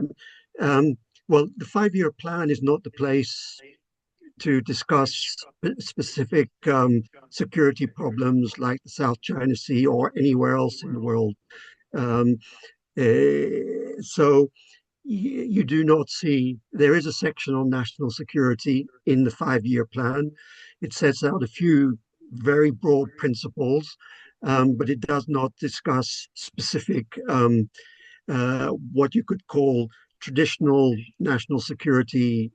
well, the 5-year plan is not the place to discuss specific security problems like the South China Sea or anywhere else in the world. So you do not see, there is a section on national security in the 5-year plan. It sets out a few very broad principles, but it does not discuss specific, what you could call traditional national security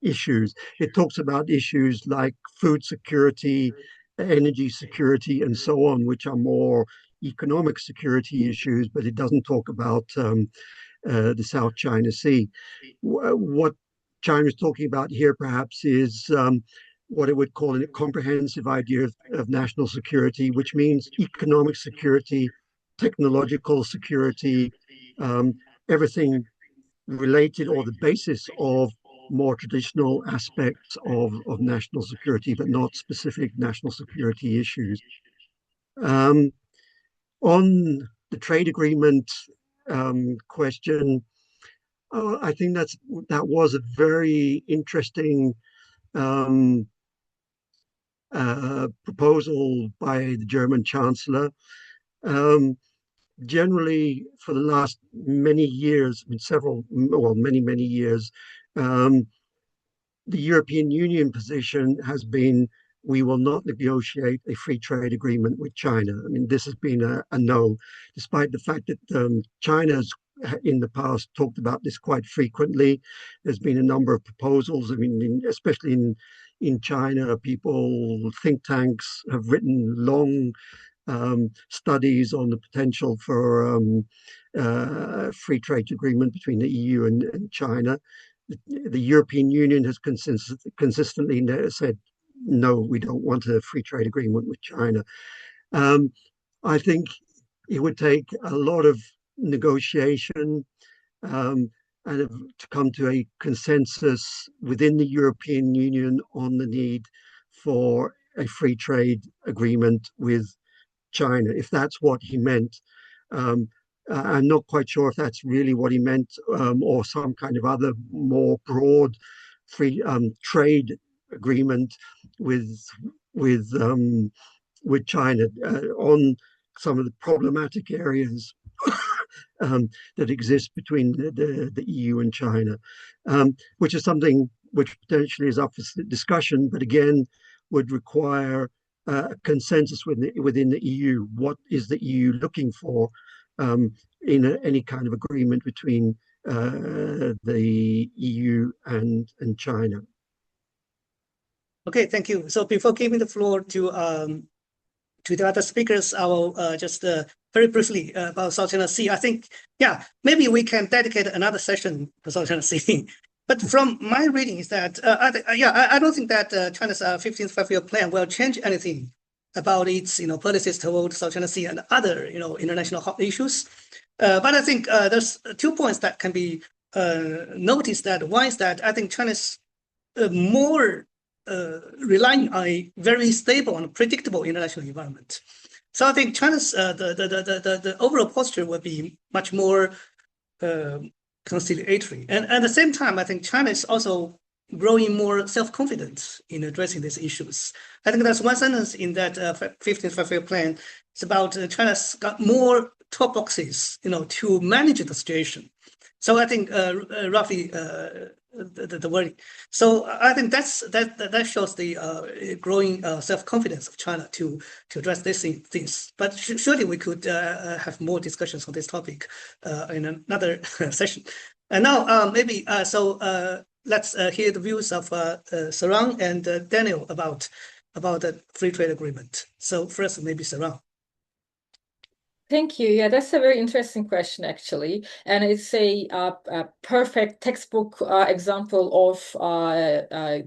issues. It talks about issues like food security, energy security, and so on, which are more economic security issues, but it doesn't talk about the South China Sea. What China is talking about here perhaps is what it would call a comprehensive idea of national security, which means economic security, technological security, everything related or the basis of more traditional aspects of national security, but not specific national security issues. On the trade agreement question, I think that was a very interesting proposal by the German Chancellor. Generally, for the last many years, many years, the European Union position has been we will not negotiate a free trade agreement with China. I mean, this has been a no, despite the fact that China's in the past talked about this quite frequently. There's been a number of proposals. I mean, especially in China, think tanks have written long studies on the potential for a free trade agreement between the EU and China. The European Union has consistently said, no, we don't want a free trade agreement with China. I think it would take a lot of negotiation and to come to a consensus within the European Union on the need for a free trade agreement with China, if that's what he meant. I'm not quite sure if that's really what he meant, or some kind of other more broad free trade agreement with with um, with China on some of the problematic areas that exist between the EU and China, which is something which potentially is up for discussion, but again would require consensus within the EU. What is the EU looking for in any kind of agreement between the EU and China? Okay, thank you. So before giving the floor to the other speakers, I will just very briefly about South China Sea. I think, yeah, maybe we can dedicate another session to South China Sea. But from my reading is that, I don't think that China's 15th five-year plan will change anything about its, policies toward South China Sea and other, international hot issues. But I think there's 2 points that can be noticed. That one is that I think China's more relying on a very stable and predictable international environment. So I think China's the overall posture will be much more conciliatory. And at the same time, I think China is also growing more self-confident in addressing these issues. I think that's one sentence in that 15th five-year plan. It's about China's got more top boxes, to manage the situation. So I think roughly the wording. So I think that shows the growing self-confidence of China to address these things. But surely we could have more discussions on this topic in another session. And now maybe let's hear the views of Ceren and Daniel about the free trade agreement. So first, maybe Ceren. Thank you. Yeah, that's a very interesting question, actually. And it's a perfect textbook example of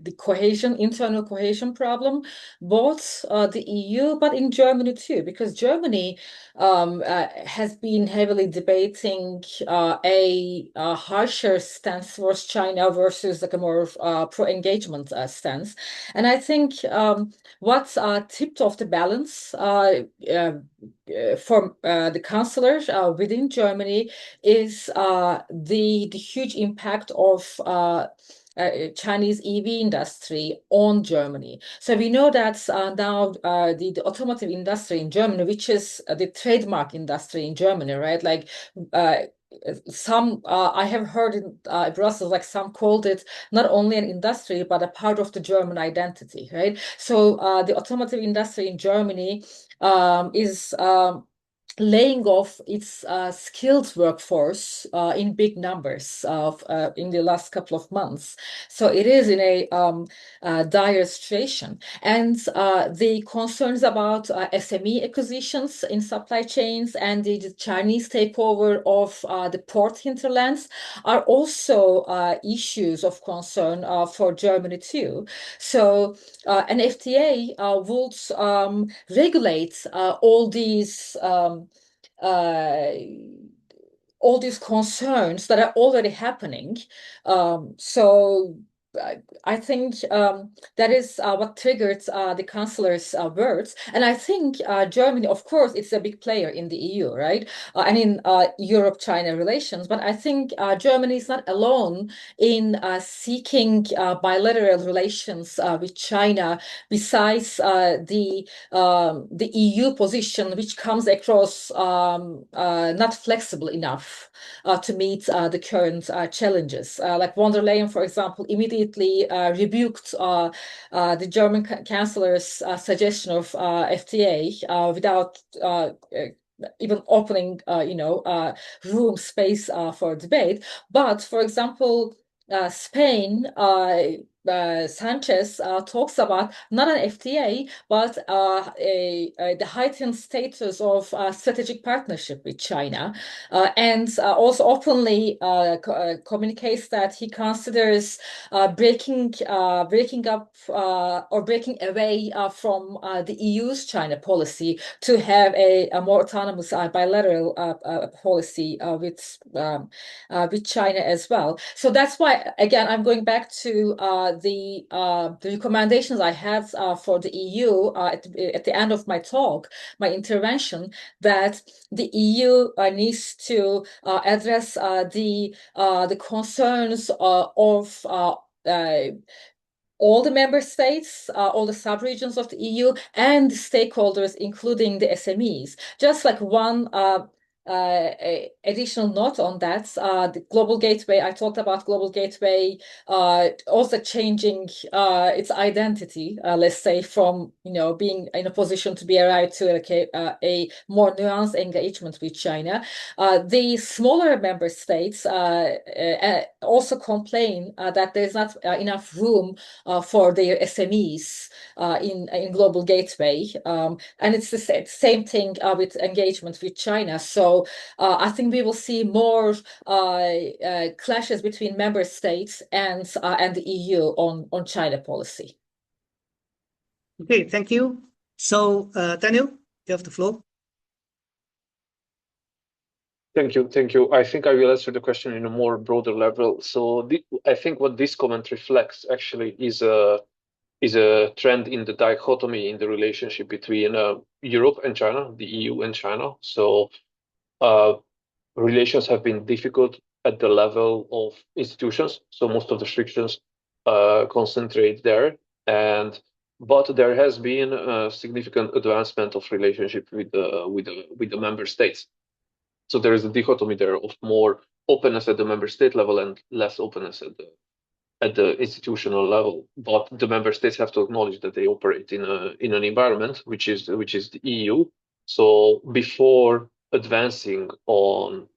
the internal cohesion problem, both the EU, but in Germany too, because Germany has been heavily debating a harsher stance towards China versus like a more pro-engagement stance. And I think what's tipped off the balance for the councillors within Germany is the huge impact of Chinese EV industry on Germany. So we know that now the automotive industry in Germany, which is the trademark industry in Germany, right? Like some I have heard in Brussels, like some called it not only an industry but a part of the German identity, right? So the automotive industry in Germany is laying off its skilled workforce in big numbers in the last couple of months. So it is in a dire situation. And the concerns about SME acquisitions in supply chains and the Chinese takeover of the port hinterlands are also issues of concern for Germany too. So an FTA would regulate all these concerns that are already happening. So I think that is what triggered the chancellor's words. And I think Germany, of course, it's a big player in the EU, right? And in Europe-China relations. But I think Germany is not alone in seeking bilateral relations with China, besides the EU position, which comes across not flexible enough to meet the current challenges. Like von der Leyen, for example, immediately rebuked the German chancellor's suggestion of FTA without even opening, room space for debate. But, for example, Spain, Sanchez talks about not an FTA, but the heightened status of strategic partnership with China, and also openly communicates that he considers breaking up or breaking away from the EU's China policy to have a more autonomous bilateral policy with China as well. So that's why, again, I'm going back to the recommendations I had for the EU at the end of my talk, my intervention, that the EU needs to address the concerns of all the member states, all the sub-regions of the EU, and stakeholders, including the SMEs. Just like one additional note on that, the Global Gateway, I talked about Global Gateway also changing its identity, let's say, from being in a position to be arrived to a more nuanced engagement with China. The smaller member states also complain that there's not enough room for their SMEs in Global Gateway. And it's the same thing with engagement with China. So I think we will see more clashes between member states and the EU on China policy. Okay, thank you. So, Daniel, you have the floor. Thank you. I think I will answer the question in a more broader level. So I think what this comment reflects actually is a trend in the dichotomy in the relationship between Europe and China, the EU and China. So relations have been difficult at the level of institutions. So most of the restrictions concentrate there, but there has been a significant advancement of relationship with the member states. So there is a dichotomy there of more openness at the member state level and less openness at the institutional level. But the member states have to acknowledge that they operate in an environment which is the EU. So before advancing on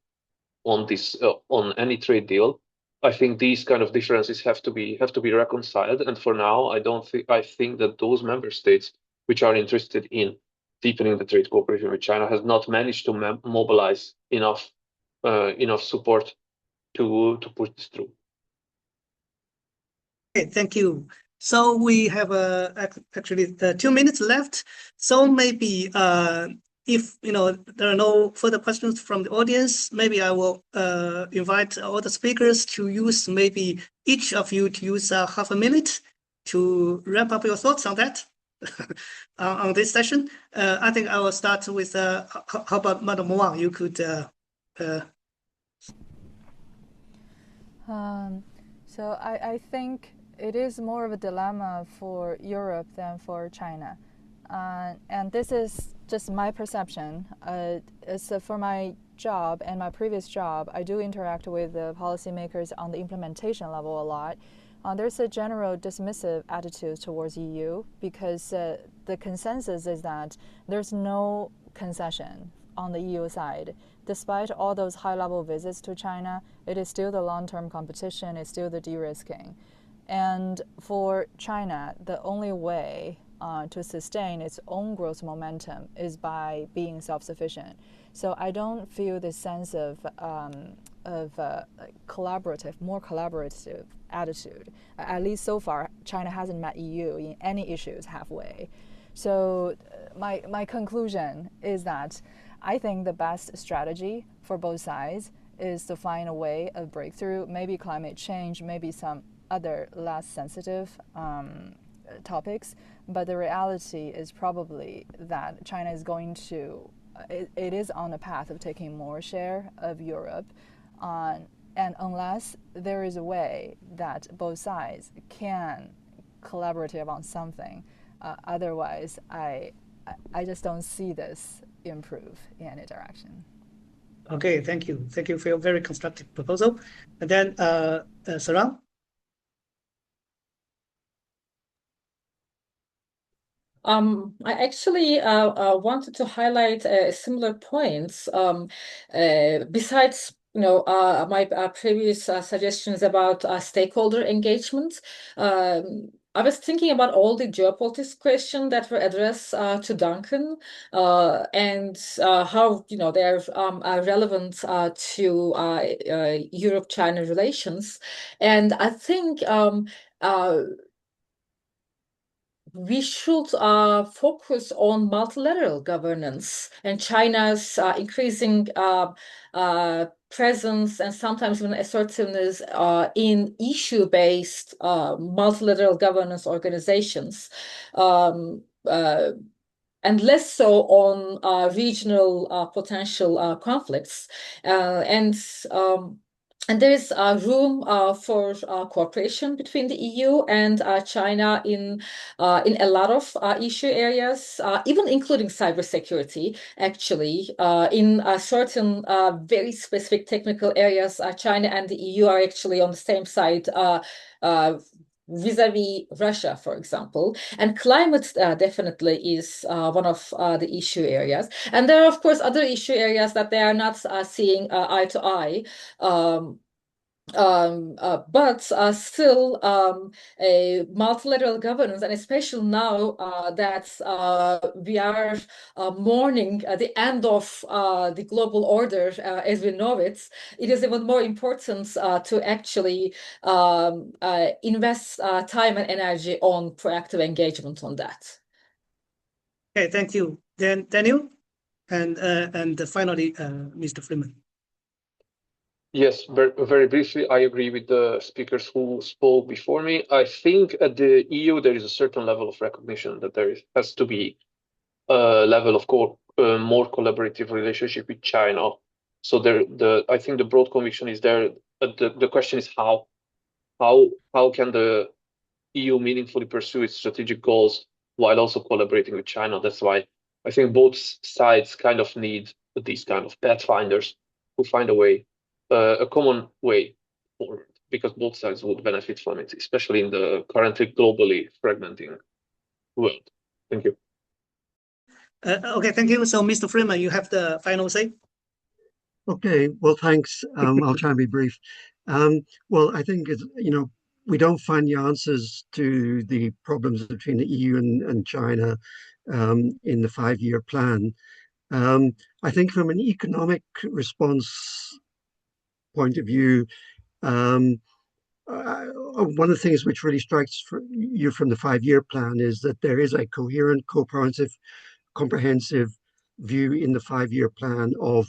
this on any trade deal, I think these kind of differences have to be reconciled. And for now, I think that those member states which are interested in deepening the trade cooperation with China has not managed to mobilize enough support to push this through. Okay, thank you. So we have actually 2 minutes left. So maybe if there are no further questions from the audience, maybe I will invite all the speakers to use maybe each of you to use half a minute to wrap up your thoughts on that. On this session. I think I will start with how about Madam Wang? You could. So I think it is more of a dilemma for Europe than for China. And this is just my perception. So for my job and my previous job, I do interact with the policymakers on the implementation level a lot. There's a general dismissive attitude towards EU because the consensus is that there's no concession on the EU side. Despite all those high-level visits to China, it is still the long-term competition, it's still the de-risking. And for China, the only way to sustain its own growth momentum is by being self-sufficient. So I don't feel this sense of more collaborative attitude. At least so far, China hasn't met EU in any issues halfway. So my conclusion is that I think the best strategy for both sides is to find a way of breakthrough, maybe climate change, maybe some other less sensitive topics. But the reality is probably that China is going to, it is on the path of taking more share of Europe. And unless there is a way that both sides can collaborate on something, otherwise I just don't see this improve in any direction. Okay, thank you. Thank you for your very constructive proposal. And then Ceren? I actually wanted to highlight similar points. Besides, my previous suggestions about stakeholder engagement, I was thinking about all the geopolitics questions that were addressed to Duncan and how they're relevant to Europe-China relations, and I think. we should focus on multilateral governance and China's increasing presence and sometimes even assertiveness in issue-based multilateral governance organizations. And less so on regional potential conflicts. And there is room for cooperation between the EU and China in a lot of issue areas, even including cybersecurity, actually. In certain very specific technical areas, China and the EU are actually on the same side vis-a-vis Russia, for example. And climate definitely is one of the issue areas. And there are, of course, other issue areas that they are not seeing eye to eye. But still, a multilateral governance, and especially now that we are mourning the end of the global order as we know it, it is even more important to actually invest time and energy on proactive engagement on that. Okay, thank you. Then Daniel, and finally, Mr. Freeman. Yes, very briefly, I agree with the speakers who spoke before me. I think at the EU, there is a certain level of recognition that has to be a level of more collaborative relationship with China. So I think the broad conviction is there. The question is how can the EU meaningfully pursue its strategic goals while also collaborating with China? That's why I think both sides kind of need these kind of pathfinders who find a common way forward, because both sides would benefit from it, especially in the currently globally fragmenting world. Thank you. Okay, thank you. So, Mr. Freeman, you have the final say. Okay, well, thanks. I'll try and be brief. Well, I think we don't find the answers to the problems between the EU and China in the 5-year plan. I think from an economic response point of view, one of the things which really strikes you from the 5-year plan is that there is a coherent, comprehensive view in the 5-year plan of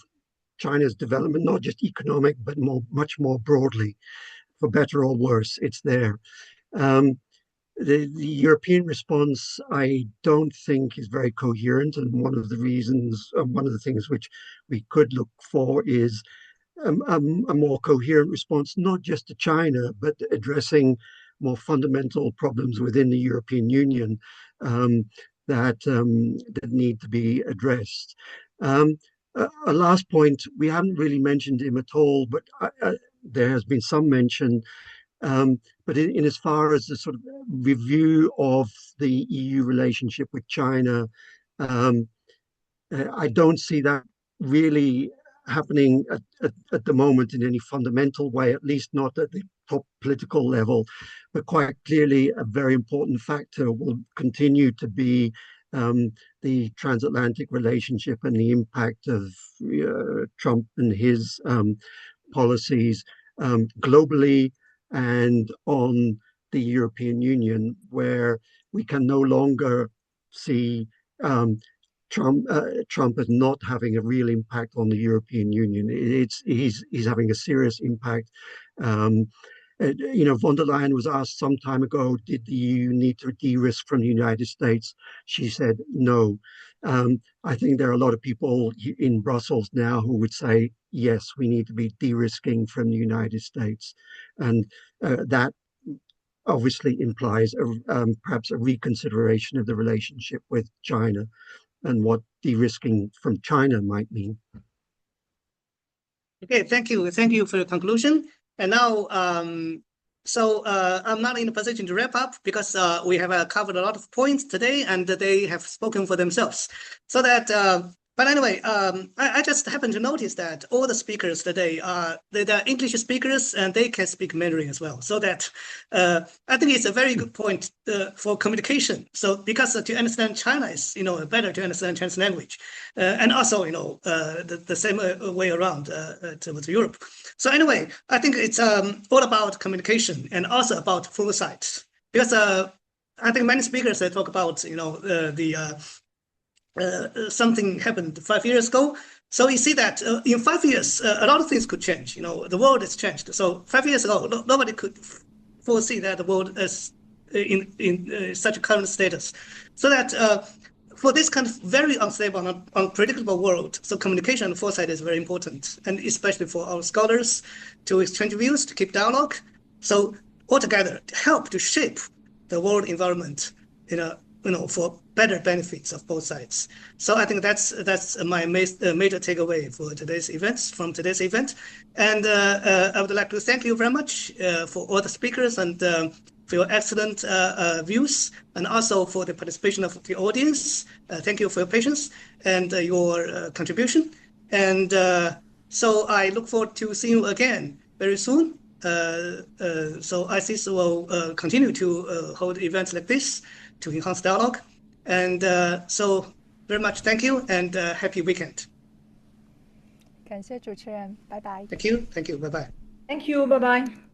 China's development, not just economic, but much more broadly, for better or worse. It's there. The European response, I don't think, is very coherent, and one of the things which we could look for is a more coherent response, not just to China, but addressing more fundamental problems within the European Union that need to be addressed. A last point, we haven't really mentioned him at all, but there has been some mention. But in as far as the sort of review of the EU relationship with China, I don't see that really happening at the moment in any fundamental way, at least not at the top political level. But quite clearly, a very important factor will continue to be the transatlantic relationship and the impact of Trump and his policies globally and on the European Union, where we can no longer see Trump as not having a real impact on the European Union. He's having a serious impact. Von der Leyen was asked some time ago, did the EU need to de-risk from the United States? She said no. I think there are a lot of people in Brussels now who would say, yes, we need to be de-risking from the United States. And that obviously implies perhaps a reconsideration of the relationship with China and what de-risking from China might mean. Okay, thank you. Thank you for your conclusion. And now, I'm not in a position to wrap up because we have covered a lot of points today and they have spoken for themselves. So that, but anyway, I just happen to notice that all the speakers today are they're English speakers and they can speak Mandarin as well. So that I think it's a very good point for communication. So because to understand China is better to understand Chinese language, and also the same way around with Europe. So anyway, I think it's all about communication and also about foresight because I think many speakers talk about something happened 5 years ago. So you see that in 5 years, a lot of things could change. The world has changed. So 5 years ago, nobody could foresee that the world is in such a current status. So that for this kind of very unstable and unpredictable world, so communication and foresight is very important, and especially for our scholars to exchange views, to keep dialogue. So altogether, to help to shape the world environment for better benefits of both sides. So I think that's my major takeaway for today's events from today's event. And I would like to thank you very much for all the speakers and for your excellent views, and also for the participation of the audience. Thank you for your patience and your contribution. And so I look forward to seeing you again very soon. So RSIS will continue to hold events like this to enhance dialogue. And so very much thank you, and happy weekend. 感谢主持人，拜拜。 Thank you, bye bye. Thank you, bye bye.